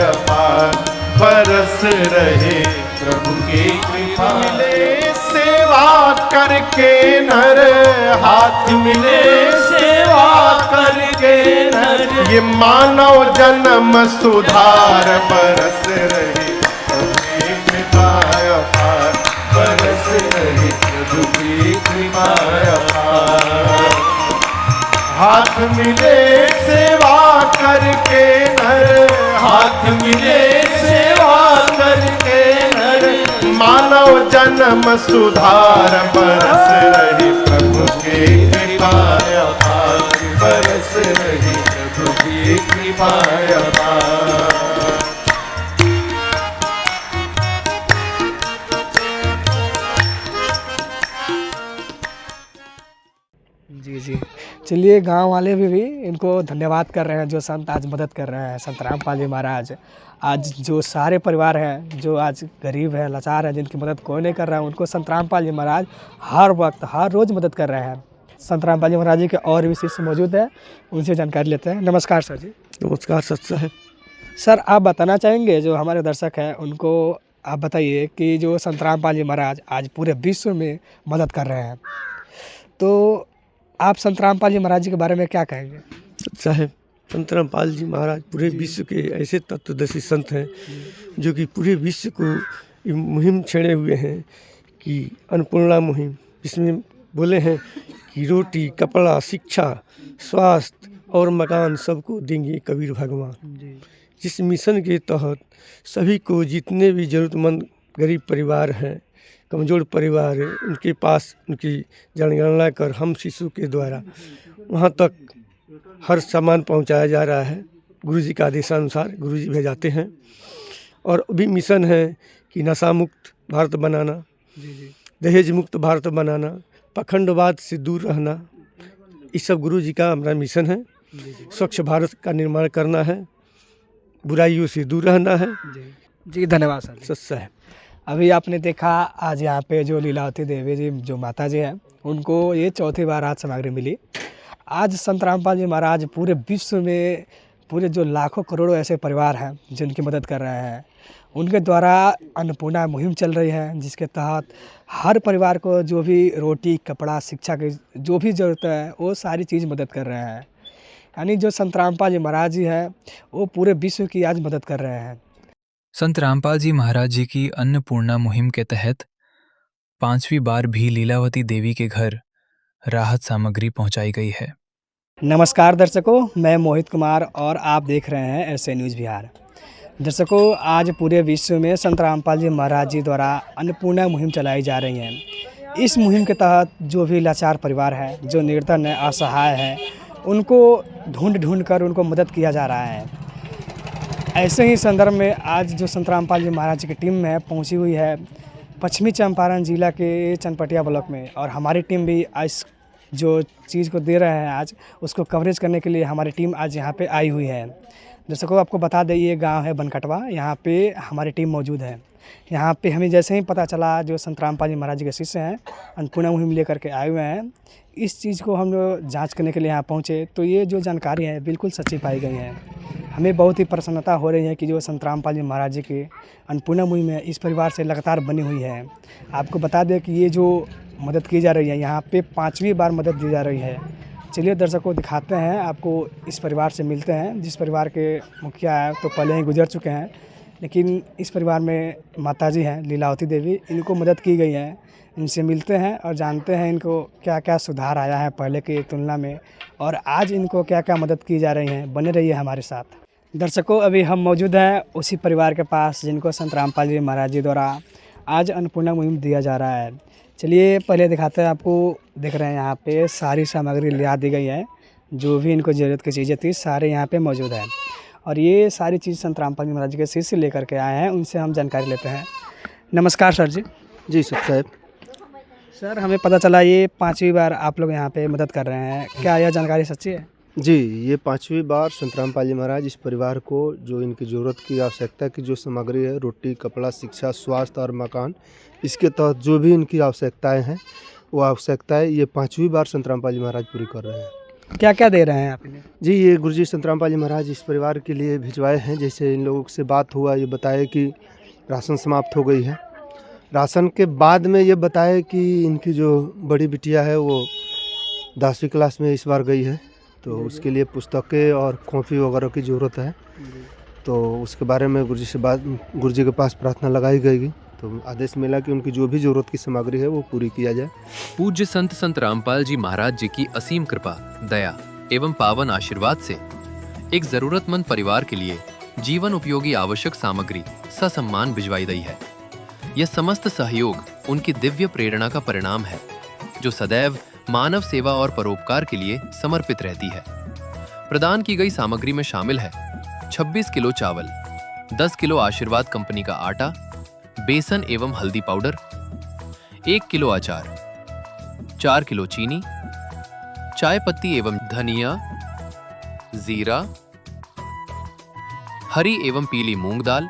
Speaker 11: अपार, बरस रही प्रभु की कृपा। मिले सेवा करके नर, हाथ मिले सेवा करके नर, ये मानव जन्म सुधार, बरस रही प्रभु की कृपा अपार, बरस रही प्रभु की कृपा अपार। हाथ मिले सेवा करके नर, हाथ मिले सेवा करके नर, मानव जन्म सुधार, बरस रही प्रभु की कृपा अपार, बरस रही प्रभु की कृपा अपार।
Speaker 3: जी, चलिए, गांव वाले भी इनको धन्यवाद कर रहे हैं जो संत आज मदद कर रहे हैं, संत रामपाल जी महाराज। आज जो सारे परिवार हैं जो आज गरीब हैं, लाचार हैं, जिनकी मदद कोई नहीं कर रहा है, उनको संत रामपाल जी महाराज हर वक्त हर रोज़ मदद कर रहे हैं। संत रामपाल जी महाराज जी के और भी शिष्य मौजूद हैं, उनसे जानकारी लेते हैं। नमस्कार सर जी।
Speaker 6: नमस्कार सत साहब।
Speaker 3: सर, आप बताना चाहेंगे, जो हमारे दर्शक हैं उनको आप बताइए कि जो संत रामपाल जी महाराज आज पूरे विश्व में मदद कर रहे हैं, तो आप संत रामपाल जी महाराज जी के बारे में क्या कहेंगे?
Speaker 12: साहब, संत रामपाल जी महाराज पूरे विश्व के ऐसे तत्वदर्शी संत हैं जो कि पूरे विश्व को मुहिम छेड़े हुए हैं कि अन्नपूर्णा मुहिम, इसमें बोले हैं कि रोटी, कपड़ा, शिक्षा, स्वास्थ्य और मकान सबको देंगे कबीर भगवान। जिस मिशन के तहत सभी को जितने भी ज़रूरतमंद गरीब परिवार हैं, कमज़ोर परिवार है, उनके पास उनकी जनगणना कर हम शिशु के द्वारा वहाँ तक हर सामान पहुँचाया जा रहा है। गुरुजी का आदेशानुसार गुरुजी भेजाते हैं। और भी मिशन है कि नशा मुक्त भारत बनाना, दहेज मुक्त भारत बनाना, पखंडवाद से दूर रहना, ये सब गुरुजी का हमारा मिशन है। स्वच्छ भारत का निर्माण करना है, बुराइयों से दूर रहना है।
Speaker 3: जी धन्यवाद सर।
Speaker 12: सच्चा है।
Speaker 3: अभी आपने देखा आज यहाँ पे जो लीलावती देवी जी जो माता जी हैं, उनको ये चौथी बार राहत सामग्री मिली। आज संत रामपाल जी महाराज पूरे विश्व में पूरे जो लाखों करोड़ों ऐसे परिवार हैं जिनकी मदद कर रहे हैं, उनके द्वारा अन्नपूर्णा मुहिम चल रही है, जिसके तहत हर परिवार को जो भी रोटी, कपड़ा, शिक्षा की जो भी ज़रूरत है वो सारी चीज़ मदद कर रहे हैं। यानी जो संत रामपाल जी महाराज जी हैं वो पूरे विश्व की आज मदद कर रहे हैं।
Speaker 1: संत रामपाल जी महाराज जी की अन्नपूर्णा मुहिम के तहत 5वीं बार भी लीलावती देवी के घर राहत सामग्री पहुंचाई गई है।
Speaker 3: नमस्कार दर्शकों, मैं मोहित कुमार और आप देख रहे हैं ऐसे न्यूज़ बिहार। दर्शकों, आज पूरे विश्व में संत रामपाल जी महाराज जी द्वारा अन्नपूर्णा मुहिम चलाई जा रही है। इस मुहिम के तहत जो भी लाचार परिवार है, जो निर्धन है, असहाय है, उनको ढूंढ कर उनको मदद किया जा रहा है। ऐसे ही संदर्भ में आज जो संत रामपाल जी महाराज की टीम है पहुंची हुई है पश्चिमी चंपारण जिला के चनपटिया ब्लॉक में, और हमारी टीम भी आज जो चीज़ को दे रहे हैं आज उसको कवरेज करने के लिए हमारी टीम आज यहाँ पे आई हुई है। दर्शकों, आपको बता दें ये गांव है बनकटवा, यहाँ पे हमारी टीम मौजूद है। यहाँ पे हमें जैसे ही पता चला जो संत रामपाल जी महाराज जी के शिष्य हैं अन्नपूर्णा मुहिम लेकर के आए हुए हैं, इस चीज़ को हम लोग जाँच करने के लिए यहाँ पहुँचे तो ये जो जानकारी है बिल्कुल सच्ची पाई गई है। हमें बहुत ही प्रसन्नता हो रही है कि जो संत रामपाल जी महाराज जी की अन्नपूर्णा मुहिम है इस परिवार से लगातार बनी हुई है। आपको बता दें कि ये जो मदद की जा रही है यहाँ पे 5वीं बार मदद दी जा रही है। चलिए दर्शकों दिखाते हैं, आपको इस परिवार से मिलते हैं। जिस परिवार के मुखिया है तो पहले ही गुजर चुके हैं, लेकिन इस परिवार में माताजी हैं लीलावती देवी, इनको मदद की गई है। इनसे मिलते हैं और जानते हैं इनको क्या क्या सुधार आया है पहले की तुलना में, और आज इनको क्या क्या मदद की जा रही है। बने रहिए हमारे साथ। दर्शकों, अभी हम मौजूद हैं उसी परिवार के पास जिनको संत रामपाल जी महाराज जी द्वारा आज अन्नपूर्णा मुहिम दिया जा रहा है। चलिए पहले दिखाते हैं आपको। देख रहे हैं यहाँ पे सारी सामग्री लिया दी गई है, जो भी इनको ज़रूरत की चीज़ें थी सारे यहाँ पे मौजूद है। और ये सारी चीज़ संत रामपाल जी महाराज के शिष्य लेकर के आए हैं, उनसे हम जानकारी लेते हैं। नमस्कार सर जी।
Speaker 8: जी साहब।
Speaker 3: सर, हमें पता चला ये 5वीं बार आप लोग यहाँ पे मदद कर रहे हैं, क्या यह जानकारी सच्ची है?
Speaker 8: जी, ये 5वीं बार संत रामपाल जी महाराज इस परिवार को जो इनकी ज़रूरत की आवश्यकता की जो सामग्री है, रोटी, कपड़ा, शिक्षा, स्वास्थ्य और मकान, इसके तहत जो भी इनकी आवश्यकताएं हैं वो आवश्यकताएं ये 5वीं बार संत रामपाल जी महाराज पूरी कर रहे हैं।
Speaker 3: क्या क्या दे रहे हैं आप इन्हें?
Speaker 8: जी, ये गुरुजी संत रामपाल जी महाराज इस परिवार के लिए भिजवाए हैं। जैसे इन लोगों से बात हुआ, ये बताए कि राशन समाप्त हो गई है। राशन के बाद में ये बताए कि इनकी जो बड़ी बिटिया है वो 10वीं क्लास में इस बार गई है, तो उसके लिए पुस्तकें और कॉपी वगैरह की ज़रूरत है। तो उसके बारे में गुरुजी के पास प्रार्थना लगाई गई, तो आदेश मिला कि उनकी जो भी ज़रूरत की सामग्री है वो पूरी किया जाए।
Speaker 13: पूज्य संत रामपाल जी महाराज जी की असीम कृपा, दया एवं पावन आशीर्वाद से एक जरूरतमंद परिवार के लिए जीवन उपयोगी आवश्यक सामग्री ससम्मान भिजवाई गई है। यह समस्त सहयोग उनकी दिव्य प्रेरणा का परिणाम है, जो सदैव मानव सेवा और परोपकार के लिए समर्पित रहती है। प्रदान की गई सामग्री में शामिल है 26 किलो चावल, 10 किलो आशीर्वाद कंपनी का आटा, बेसन एवं हल्दी पाउडर, 1 किलो अचार, 4 किलो चीनी, चाय पत्ती एवं धनिया, जीरा, हरी एवं पीली मूंग दाल,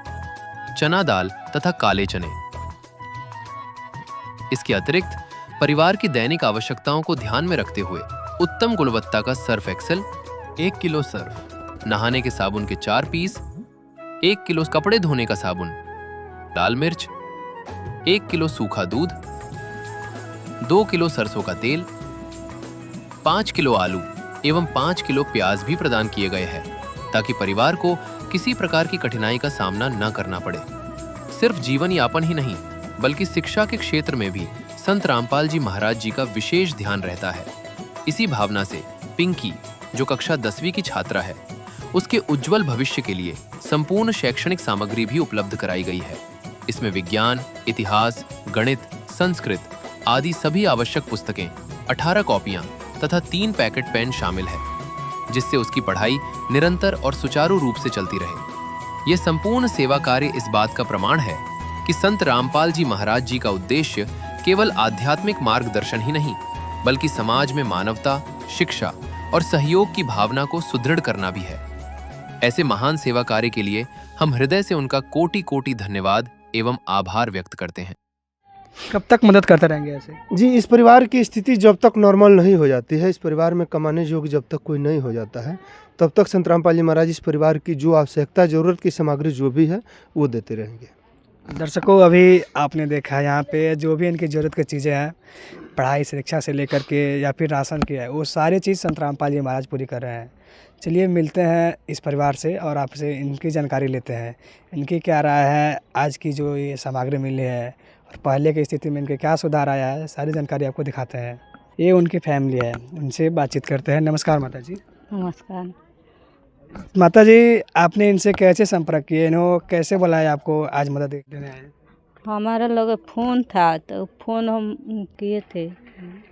Speaker 13: चना दाल तथा काले चने। इसके अतिरिक्त परिवार की दैनिक आवश्यकताओं को ध्यान में रखते हुए उत्तम गुणवत्ता का सर्फ एक्सेल, 1 किलो सर्फ, नहाने के साबुन के 4 पीस, 1 किलो कपड़े धोने का साबुन, लाल मिर्च, 1 किलो सूखा दूध, 2 किलो सरसों का तेल, 5 किलो आलू एवं 5 किलो प्याज भी प्रदान किए गए हैं, ताकि परिवार को किसी प्रकार की कठिनाई का सामना न करना पड़े। सिर्फ जीवन यापन ही नहीं, बल्कि शिक्षा के क्षेत्र में भी संत रामपाल जी महाराज जी का विशेष ध्यान रहता है। इसी भावना से पिंकी, जो कक्षा 10वीं की छात्रा है, उसके उज्जवल भविष्य के लिए संपूर्ण शैक्षणिक सामग्री भी उपलब्ध कराई गई है। इसमें विज्ञान, इतिहास, गणित, संस्कृत आदि सभी आवश्यक पुस्तकें, 18 कॉपियां तथा 3 पैकेट पेन शामिल है, जिससे उसकी पढ़ाई निरंतर और सुचारू रूप से चलती रहे। यह संपूर्ण सेवा कार्य इस बात का प्रमाण है कि संत रामपाल जी महाराज जी का उद्देश्य केवल आध्यात्मिक मार्गदर्शन ही नहीं, बल्कि समाज में मानवता, शिक्षा और सहयोग की भावना को सुदृढ़ करना भी है। ऐसे महान सेवा कार्य के लिए हम हृदय से उनका कोटि कोटि धन्यवाद एवं आभार व्यक्त करते हैं।
Speaker 3: कब तक मदद करते रहेंगे ऐसे?
Speaker 10: जी, इस परिवार की स्थिति जब तक नॉर्मल नहीं हो जाती है, इस परिवार में कमाने योग्य जब तक कोई नहीं हो जाता है, तब तक संत रामपाल जी महाराज इस परिवार की जो आवश्यकता, ज़रूरत की सामग्री जो भी है वो देते रहेंगे।
Speaker 3: दर्शकों, अभी आपने देखा यहाँ पे जो भी इनकी ज़रूरत की चीज़ें हैं, पढ़ाई शिक्षा से लेकर के या फिर राशन की है, वो सारी चीज़ संत रामपाल जी महाराज पूरी कर रहे हैं। चलिए मिलते हैं इस परिवार से और आपसे इनकी जानकारी लेते हैं। इनकी क्या राय है, आज की जो ये सामग्री मिली है और पहले की स्थिति में इनके क्या सुधार आया है, सारी जानकारी आपको दिखाते हैं। ये उनकी फैमिली है, उनसे बातचीत करते हैं। नमस्कार माता जी।
Speaker 4: नमस्कार।
Speaker 3: माता जी, आपने इनसे कैसे संपर्क किए, इन्होंने कैसे बुलाया आपको आज मदद देने आए?
Speaker 4: हमारा लोग फ़ोन था तो फ़ोन हम किए थे,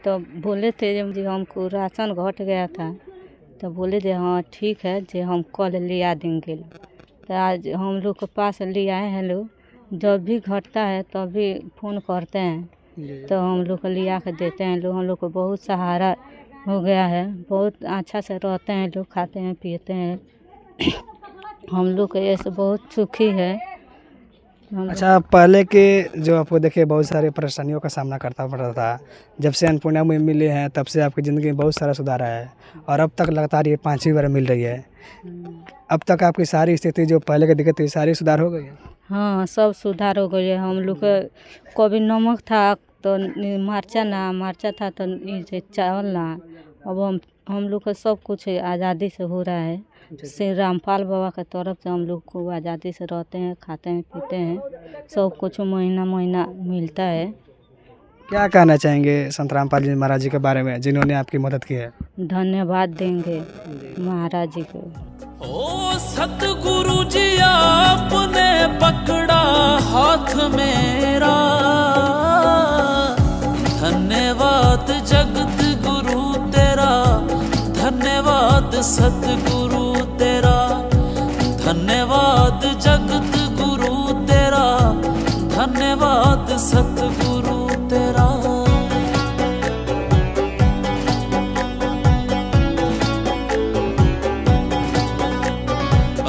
Speaker 4: तो बोले थे जी हमको राशन घट गया था, तो बोले थे हाँ ठीक है जी हम कल लिया देंगे। तो आज हम लोग के पास ले आए हैं लोग, जब भी घटता है तभी फ़ोन करते हैं तो हम लोग को लिया के देते हैं लोग। हम लोग को बहुत सहारा हो गया है, बहुत अच्छा से रहते हैं लोग, खाते हैं पीते हैं। हम लोग को ऐसे बहुत सुखी है।
Speaker 3: अच्छा, पहले के जो आपको देखे बहुत सारे परेशानियों का सामना करना पड़ रहा था, जब से अन्नपूर्णा में मिले हैं तब से आपकी ज़िंदगी में बहुत सारा सुधार आया है और अब तक लगातार ये 5वीं बार मिल रही है। अब तक आपकी सारी स्थिति जो पहले की दिक्कत थी सारी सुधार हो गई है?
Speaker 4: हाँ, सब सुधार हो गई है। हम लोग का कभी नमक था तो मरचा था तो ये चावल ना, अब हम लोग का सब कुछ आज़ादी से हो रहा है। श्री रामपाल बाबा की तरफ से हम लोग को आज़ादी से रहते हैं, खाते हैं पीते हैं, सब कुछ महीना महीना मिलता है।
Speaker 3: क्या कहना चाहेंगे संत रामपाल जी महाराज जी के बारे में जिन्होंने आपकी मदद की है?
Speaker 4: धन्यवाद देंगे महाराज जी को।
Speaker 14: ओ सतगुरु जी आपने पकड़ा हाथ मेरा, धन्यवाद जगत गुरु तेरा, धन्यवाद सतगुरु तेरा, धन्यवाद जगत गुरु तेरा, धन्यवाद सतगुरु तेरा।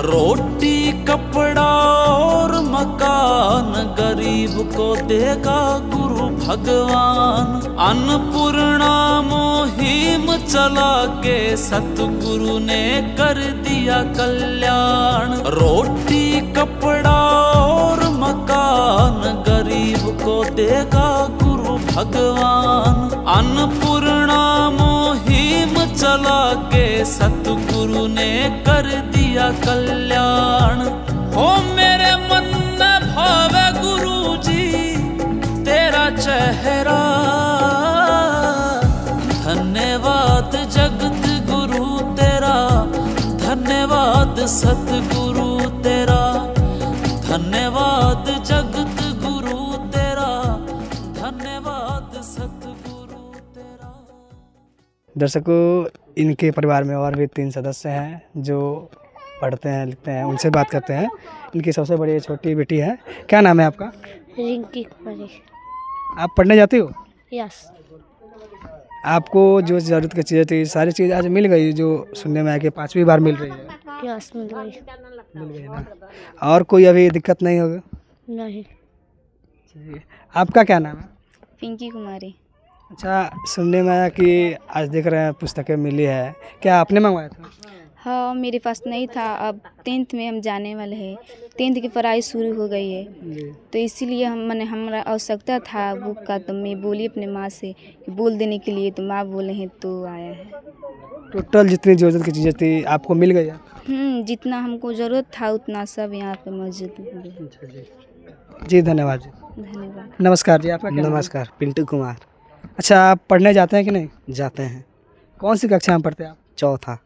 Speaker 14: रोटी कपड़ा और मकान गरीब को देगा गुरु भगवान, अन्नपूर्णा मुहिम चला के सतगुरु ने कर दिया कल्याण। रोटी कपड़ा और मकान गरीब को देगा गुरु भगवान, अन्नपूर्णा मुहिम चला के सतगुरु ने कर दिया कल्याण। हो मेरे मन में भावे गुरु जी तेरा चेहरा, धन्यवाद जगत गुरु तेरा, धन्यवाद सतगुरु तेरा, धन्यवाद जगत गुरु तेरा, धन्यवाद सतगुरु तेरा।
Speaker 3: दर्शकों, इनके परिवार में और भी 3 सदस्य हैं जो पढ़ते हैं लिखते हैं, उनसे बात करते हैं। इनकी सबसे बड़ी छोटी बेटी है। क्या नाम है आपका?
Speaker 7: रिंकी कुमारी।
Speaker 3: आप पढ़ने जाती हो?
Speaker 7: यस।
Speaker 3: आपको जो ज़रूरत की चीज़ें थी सारी चीज़ आज मिल गई, जो सुनने में आया कि 5वीं बार मिल रही है?
Speaker 7: यस, मिल गई
Speaker 3: ना। और कोई अभी दिक्कत नहीं होगी?
Speaker 7: नहीं।
Speaker 3: आपका क्या नाम है?
Speaker 5: पिंकी कुमारी।
Speaker 3: अच्छा, सुनने में आया कि आज देख रहे हैं पुस्तकें मिली है, क्या आपने मंगवाया था?
Speaker 5: हाँ, मेरे पास नहीं था, अब 10th में हम जाने वाले हैं, 10th की पढ़ाई शुरू हो गई है, तो इसीलिए हमारा आवश्यकता था बुक का, तो मैं बोली अपने माँ से कि बोल देने के लिए, तो माँ बोले हैं तो आया है।
Speaker 3: टोटल जितनी ज़रूरत की चीज़ें थी आपको मिल गई है?
Speaker 5: जितना हमको ज़रूरत था उतना सब यहाँ पे मौजूद है।
Speaker 3: जी धन्यवाद जी।
Speaker 5: धन्यवाद।
Speaker 3: नमस्कार जी, आपका क्या नाम है?
Speaker 15: नमस्कार, पिंटू कुमार।
Speaker 3: अच्छा, आप पढ़ने जाते हैं कि नहीं?
Speaker 15: जाते हैं।
Speaker 3: कौन सी कक्षा में पढ़ते हैं आप?
Speaker 6: चौथा।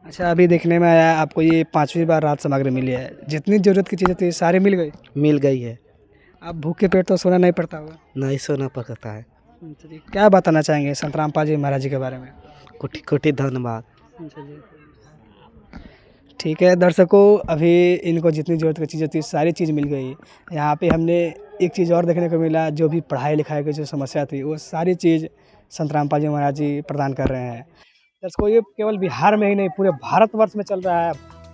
Speaker 3: अच्छा, अभी देखने में आया आपको ये 5वीं बार राहत सामग्री मिली है। जितनी ज़रूरत की चीज़ें थी सारी मिल गई?
Speaker 6: मिल गई है।
Speaker 3: अब भूखे पेट तो सोना नहीं पड़ता होगा।
Speaker 6: नहीं सोना पड़ता है।
Speaker 3: चलिए, क्या बताना चाहेंगे संत रामपाल जी महाराज जी के बारे में?
Speaker 6: कोटि कोटि धन्यवाद।
Speaker 3: ठीक है दर्शकों, अभी इनको जितनी ज़रूरत की चीज़ें थी सारी चीज़ मिल गई। यहाँ पे हमने एक चीज़ और देखने को मिला, जो भी पढ़ाई लिखाई की जो समस्या थी वो सारी चीज़ संत रामपाल जी महाराज जी प्रदान कर रहे हैं। दर्शकों, ये केवल बिहार में ही नहीं पूरे भारतवर्ष में चल रहा है।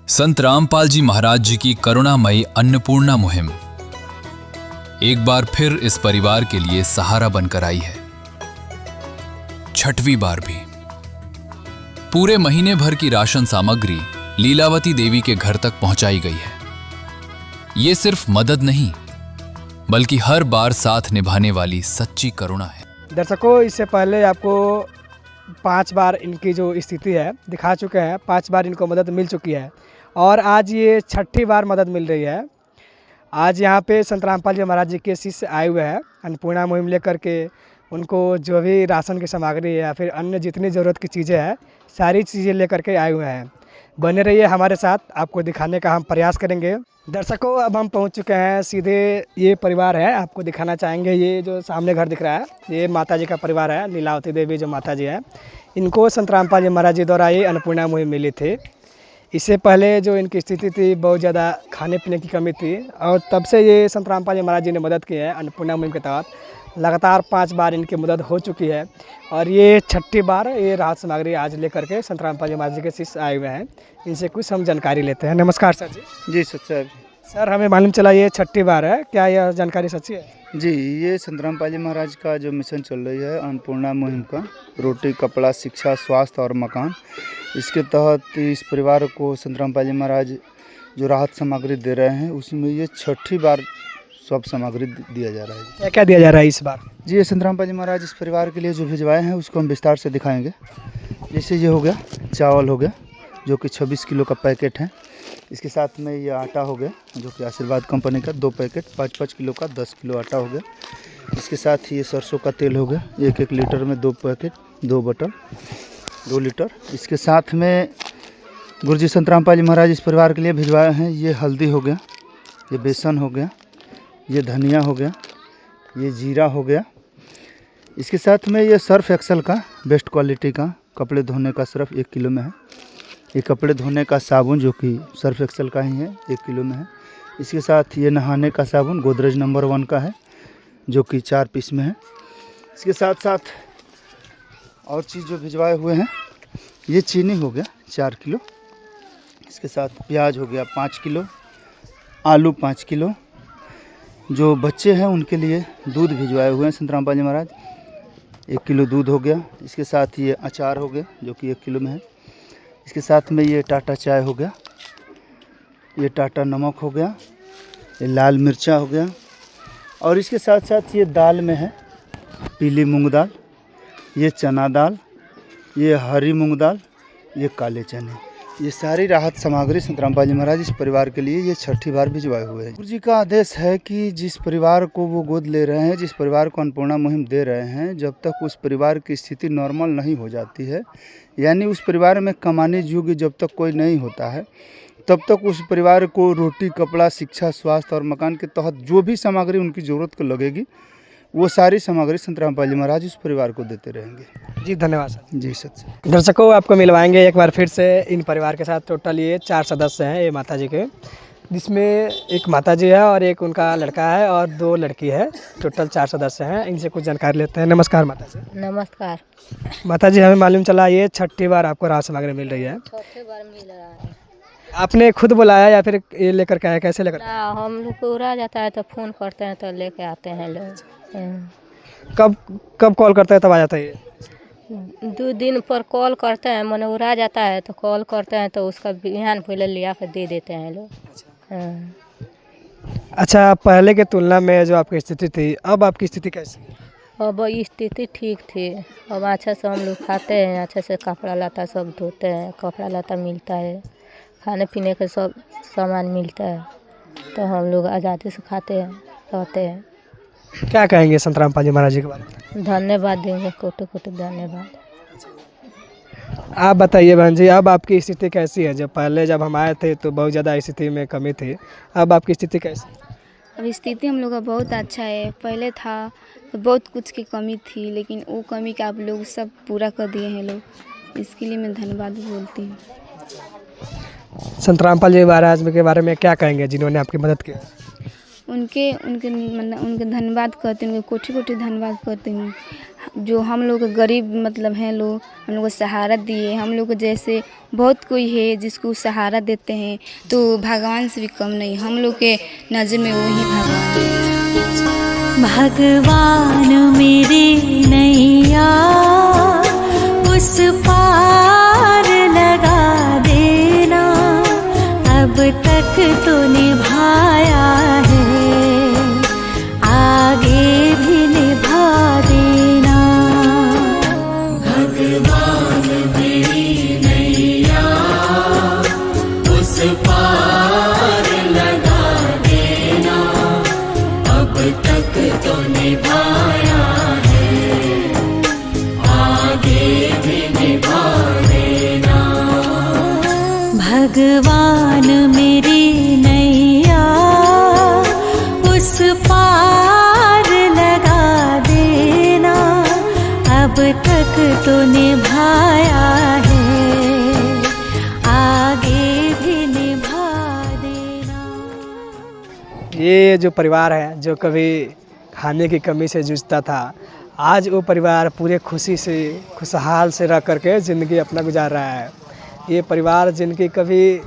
Speaker 1: संत रामपाल जी महाराज जी की करुणामयी अन्नपूर्णा मुहिम एक बार फिर इस परिवार के लिए सहारा बनकर आई है। 6वीं बार भी पूरे महीने भर की राशन सामग्री लीलावती देवी के घर तक पहुंचाई गई है। ये सिर्फ मदद नहीं बल्कि हर बार साथ निभाने वाली सच्ची करुणा है।
Speaker 3: दर्शकों, इससे पहले आपको 5 बार इनकी जो स्थिति है दिखा चुके हैं। 5 बार इनको मदद मिल चुकी है और आज ये 6ठी बार मदद मिल रही है। आज यहाँ पे संत रामपाल जी महाराज जी के शिष्य आए हुए हैं अन्नपूर्णा मुहिम लेकर के। उनको जो भी राशन की सामग्री है या फिर अन्य जितनी ज़रूरत की चीज़ें हैं सारी चीज़ें लेकर के आए हुए हैं। बने रहिए हमारे साथ, आपको दिखाने का हम प्रयास करेंगे। दर्शकों, अब हम पहुंच चुके हैं सीधे ये परिवार है, आपको दिखाना चाहेंगे। ये जो सामने घर दिख रहा है ये माता जी का परिवार है, लीलावती देवी जो माता जी है। इनको संत रामपाल जी महाराज जी द्वारा ये अन्नपूर्णा मुहिम मिली थी। इससे पहले जो इनकी स्थिति थी बहुत ज़्यादा खाने पीने की कमी थी और तब से ये संत रामपाल जी महाराज जी ने मदद की है। अन्नपूर्णा मुहिम के तहत लगातार 5 बार इनकी मदद हो चुकी है और ये 6ठी बार ये राहत सामग्री आज लेकर के संत रामपाल जी महाराज जी के शिष्य आए हुए हैं। इनसे कुछ हम जानकारी लेते हैं। नमस्कार सर जी।
Speaker 8: जी सर।
Speaker 3: सर, हमें मालूम चला ये 6ठी बार है, क्या यह जानकारी सच्ची है?
Speaker 8: जी, ये संत रामपाल जी महाराज का जो मिशन चल रही है अन्नपूर्णा मुहिम का, रोटी कपड़ा शिक्षा स्वास्थ्य और मकान, इसके तहत इस परिवार को संत रामपाल जी महाराज जो राहत सामग्री दे रहे हैं उसमें ये 6ठी बार सब सामग्री दिया जा रहा है।
Speaker 3: क्या क्या दिया जा रहा है इस बार?
Speaker 8: जी, ये संत रामपाल जी महाराज इस परिवार के लिए जो भिजवाए हैं उसको हम विस्तार से दिखाएंगे। जैसे ये हो गया चावल हो गया जो कि 26 किलो का पैकेट है। इसके साथ में ये आटा हो गया जो कि आशीर्वाद कंपनी का 2 पैकेट 5-5 किलो का 10 किलो आटा हो गया। इसके साथ ये सरसों का तेल हो गया 1-1 लीटर में 2 पैकेट 2 बोतल 2 लीटर। इसके साथ में गुरुजी संत रामपाल जी महाराज इस परिवार के लिए भिजवाए हैं। ये हल्दी हो गया, ये बेसन हो गया, ये धनिया हो गया, ये जीरा हो गया। इसके साथ में ये सर्फ एक्सल का बेस्ट क्वालिटी का कपड़े धोने का सर्फ 1 किलो में है। ये कपड़े धोने का साबुन जो कि सर्फ एक्सल का ही है 1 किलो में है। इसके साथ ये नहाने का साबुन गोदरेज नंबर 1 का है जो कि 4 पीस में है। इसके साथ साथ और चीज़ जो भिजवाए हुए हैं ये चीनी हो गया 4 किलो। इसके साथ प्याज हो गया 5 किलो, आलू 5 किलो। जो बच्चे हैं उनके लिए दूध भिजवाए हुए हैं संत रामपाल जी महाराज 1 किलो दूध हो गया। इसके साथ ये अचार हो गया जो कि 1 किलो में है। इसके साथ में ये टाटा चाय हो गया, ये टाटा नमक हो गया, ये लाल मिर्चा हो गया और इसके साथ साथ ये दाल में है पीली मूंग दाल, ये चना दाल, ये हरी मूंग दाल, ये काले चने। ये सारी राहत सामग्री संत रामपाल जी महाराज इस परिवार के लिए ये 6ठी बार भिजवाए हुए हैं। गुरु जी का आदेश है कि जिस परिवार को वो गोद ले रहे हैं, जिस परिवार को अन्नपूर्णा मुहिम दे रहे हैं, जब तक उस परिवार की स्थिति नॉर्मल नहीं हो जाती है, यानी उस परिवार में कमाने योग्य जब तक कोई नहीं होता है, तब तक उस परिवार को रोटी कपड़ा शिक्षा स्वास्थ्य और मकान के तहत जो भी सामग्री उनकी ज़रूरत को लगेगी वो सारी सामग्री संत रामपाल जी महाराज उस परिवार को देते रहेंगे।
Speaker 3: जी धन्यवाद सर।
Speaker 8: जी सर।
Speaker 3: दर्शकों, आपको मिलवाएंगे एक बार फिर से इन परिवार के साथ। टोटल ये 4 सदस्य हैं ये माता जी के, जिसमें एक माता जी है और एक उनका लड़का है और 2 लड़की है। टोटल 4 सदस्य हैं। इनसे कुछ जानकारी लेते हैं। नमस्कार माता जी।
Speaker 4: नमस्कार
Speaker 3: माता जी, हमें मालूम चला ये 6ठी बार आपको राहत सामग्री मिल रही है।
Speaker 4: 6ठी बार मिल रहा है।
Speaker 3: आपने खुद बुलाया या फिर ये लेकर के आया, कैसे लेकर?
Speaker 4: हम लोग को उड़ा जाता है तो फ़ोन करते हैं तो लेके आते हैं लोग।
Speaker 3: कब कॉल करते हैं तब आ जाता है ये?
Speaker 4: 2 दिन पर कॉल करते हैं, मन उड़ा जाता है तो कॉल करते हैं तो उसका बिहान पहले लिया कर दे देते हैं लोग।
Speaker 3: अच्छा, पहले के तुलना में जो आपकी स्थिति थी, अब आपकी स्थिति कैसी?
Speaker 4: अब स्थिति ठीक थी। अब अच्छे से हम लोग खाते हैं, अच्छे से कपड़ा लता सब धोते हैं, कपड़ा लता मिलता है, खाने पीने का सब सामान मिलता है, तो हम लोग आज़ादी से खाते हैं रहते हैं।
Speaker 3: क्या कहेंगे संत रामपाल जी महाराज जी के बारे में?
Speaker 4: धन्यवाद देंगे, कोटि कोटि धन्यवाद।
Speaker 3: आप बताइए बहन जी, अब आपकी स्थिति कैसी है? जब हम आए थे तो बहुत ज़्यादा स्थिति में कमी थी, अब आपकी स्थिति कैसी है?
Speaker 5: अब स्थिति हम लोग का बहुत अच्छा है। पहले था तो बहुत कुछ की कमी थी, लेकिन वो कमी का आप लोग सब पूरा कर दिए हैं लोग, इसके लिए मैं धन्यवाद बोलती हूँ।
Speaker 3: संत रामपाल जी महाराज के बारे में क्या कहेंगे जिन्होंने आपकी मदद की?
Speaker 5: उनके धन्यवाद करती हूँ, उनके कोटि कोटि धन्यवाद करती हूँ। जो हम लोग गरीब मतलब हैं लोग, हम लोग को सहारा दिए। हम लोग जैसे बहुत कोई है जिसको सहारा देते हैं, तो भगवान से भी कम नहीं, हम लोग के नज़र में वही भगवान है।
Speaker 15: भगवान मेरी नैया उस पार लगा देना, अब तक तो निभाया है, आगे भी निभा देना।
Speaker 14: भगवान मेरी नैया उस पार लगा देना, अब तक तो निभाया है, आगे भी निभा देना।
Speaker 15: भगवान मेरी नैया उस पार लगा देना, अब तक तो निभाया है, आगे भी निभा देना।
Speaker 3: ये जो परिवार है जो कभी खाने की कमी से जूझता था, आज वो परिवार पूरे खुशी से खुशहाल से रह करके ज़िंदगी अपना गुजार रहा है। ये परिवार जिनकी कभी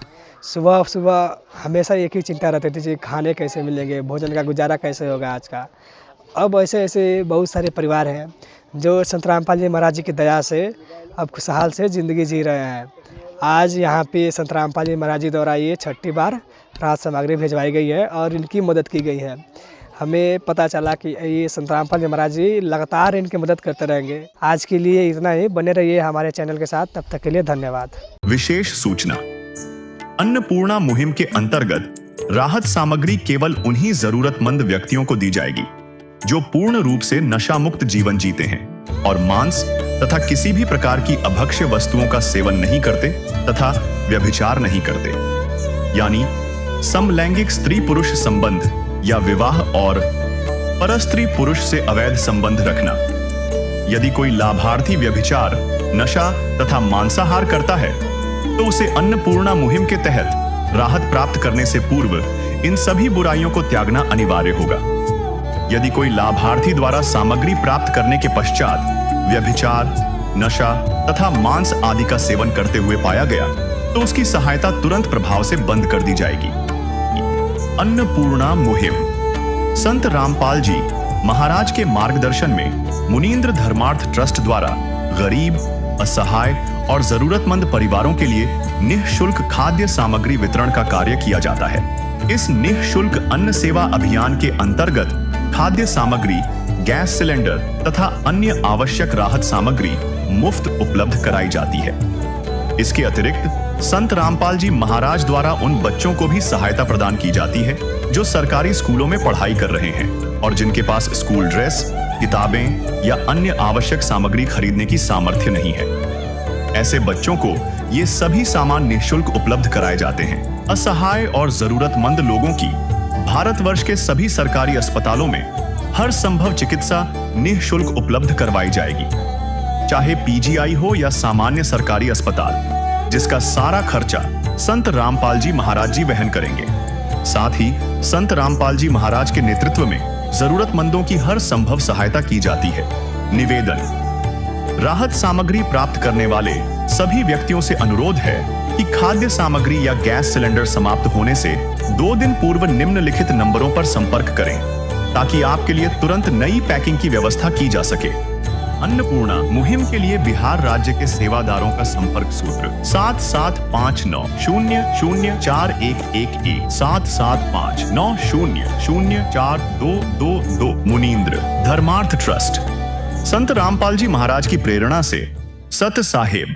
Speaker 3: सुबह सुबह हमेशा एक ही चिंता रहती थी कि खाने कैसे मिलेंगे, भोजन का गुजारा कैसे होगा आज का। अब ऐसे ऐसे बहुत सारे परिवार हैं जो संत रामपाल जी महाराज जी की दया से अब खुशहाल से ज़िंदगी जी रहे हैं। आज यहाँ पे संत रामपाल जी महाराज जी द्वारा ये 6ठी बार राहत सामग्री भिजवाई गई है और इनकी मदद की गई है। हमें पता चला कि ये संत रामपाल जी महाराज जी लगातार इनकी मदद करते रहेंगे। आज के लिए इतना ही, बने रहिए हमारे चैनल के साथ, तब तक के लिए धन्यवाद।
Speaker 2: विशेष सूचना, अन्नपूर्णा मुहिम के अंतर्गत राहत सामग्री केवल उन्हीं जरूरतमंद व्यक्तियों को दी जाएगी जो पूर्ण रूप से नशा मुक्त जीवन जीते हैं और मांस तथा किसी भी प्रकार की अभक्ष्य वस्तुओं का सेवन नहीं करते तथा व्यभिचार नहीं करते, यानी समलैंगिक स्त्री पुरुष संबंध या विवाह और परस्त्री पुरुष से अवैध संबंध रखना। यदि कोई लाभार्थी व्यभिचार, नशा तथा मांसाहार करता है तो उसे अन्नपूर्णा मुहिम के तहत राहत प्राप्त करने से पूर्व इन सभी बुराइयों को त्यागना अनिवार्य होगा। यदि कोई लाभार्थी द्वारा सामग्री प्राप्त करने के पश्चात व्यभिचार, नशा तथा मांस आदि का सेवन करते हुए पाया गया तो उसकी सहायता तुरंत प्रभाव से बंद कर दी जाएगी। अन्नपूर्णा मुहिम संत रामपाल जी महाराज के मार्गदर्शन में मुनींद्र धर्मार्थ ट्रस्ट द्वारा गरीब, असहाय और जरूरतमंद परिवारों के लिए निःशुल्क खाद्य सामग्री वितरण का कार्य किया जाता है। इस निःशुल्क अन्न सेवा अभियान के अंतर्गत खाद्य सामग्री, गैस सिलेंडर तथा अन्य आवश्यक राहत सामग्री मुफ्त उपलब्ध कराई जाती है। इसके अतिरिक्त संत रामपाल जी महाराज द्वारा उन बच्चों को भी सहायता प्रदान की जाती है जो सरकारी स्कूलों में पढ़ाई कर रहे हैं और जिनके पास स्कूल ड्रेस, किताबें या अन्य आवश्यक सामग्री खरीदने की सामर्थ्य नहीं है। ऐसे बच्चों को ये सभी सामान निःशुल्क उपलब्ध कराए जाते हैं। असहाय और जरूरतमंद लोगों की भारतवर्ष के सभी सरकारी अस्पतालों में हर संभव चिकित्सा निःशुल्क उपलब्ध करवाई जाएगी, चाहे पीजीआई हो या सामान्य सरकारी अस्पताल, जिसका सारा खर्चा संत रामपाल जी महाराज जी वहन करेंगे। साथ ही संत रामपाल जी महाराज के नेतृत्व में जरूरतमंदों की हर संभव सहायता की जाती है। निवेदन, राहत सामग्री प्राप्त करने वाले सभी व्यक्तियों से अनुरोध है कि खाद्य सामग्री या गैस सिलेंडर समाप्त होने से 2 दिन पूर्व निम्नलिखित नंबरों पर संपर्क करें ताकि आपके लिए तुरंत नई पैकिंग की व्यवस्था की जा सके। अन्नपूर्णा मुहिम के लिए बिहार राज्य के सेवादारों का संपर्क सूत्र 7759004211 7759004222 मुनींद्र धर्मार्थ ट्रस्ट। संत रामपाल जी महाराज की प्रेरणा से सत साहिब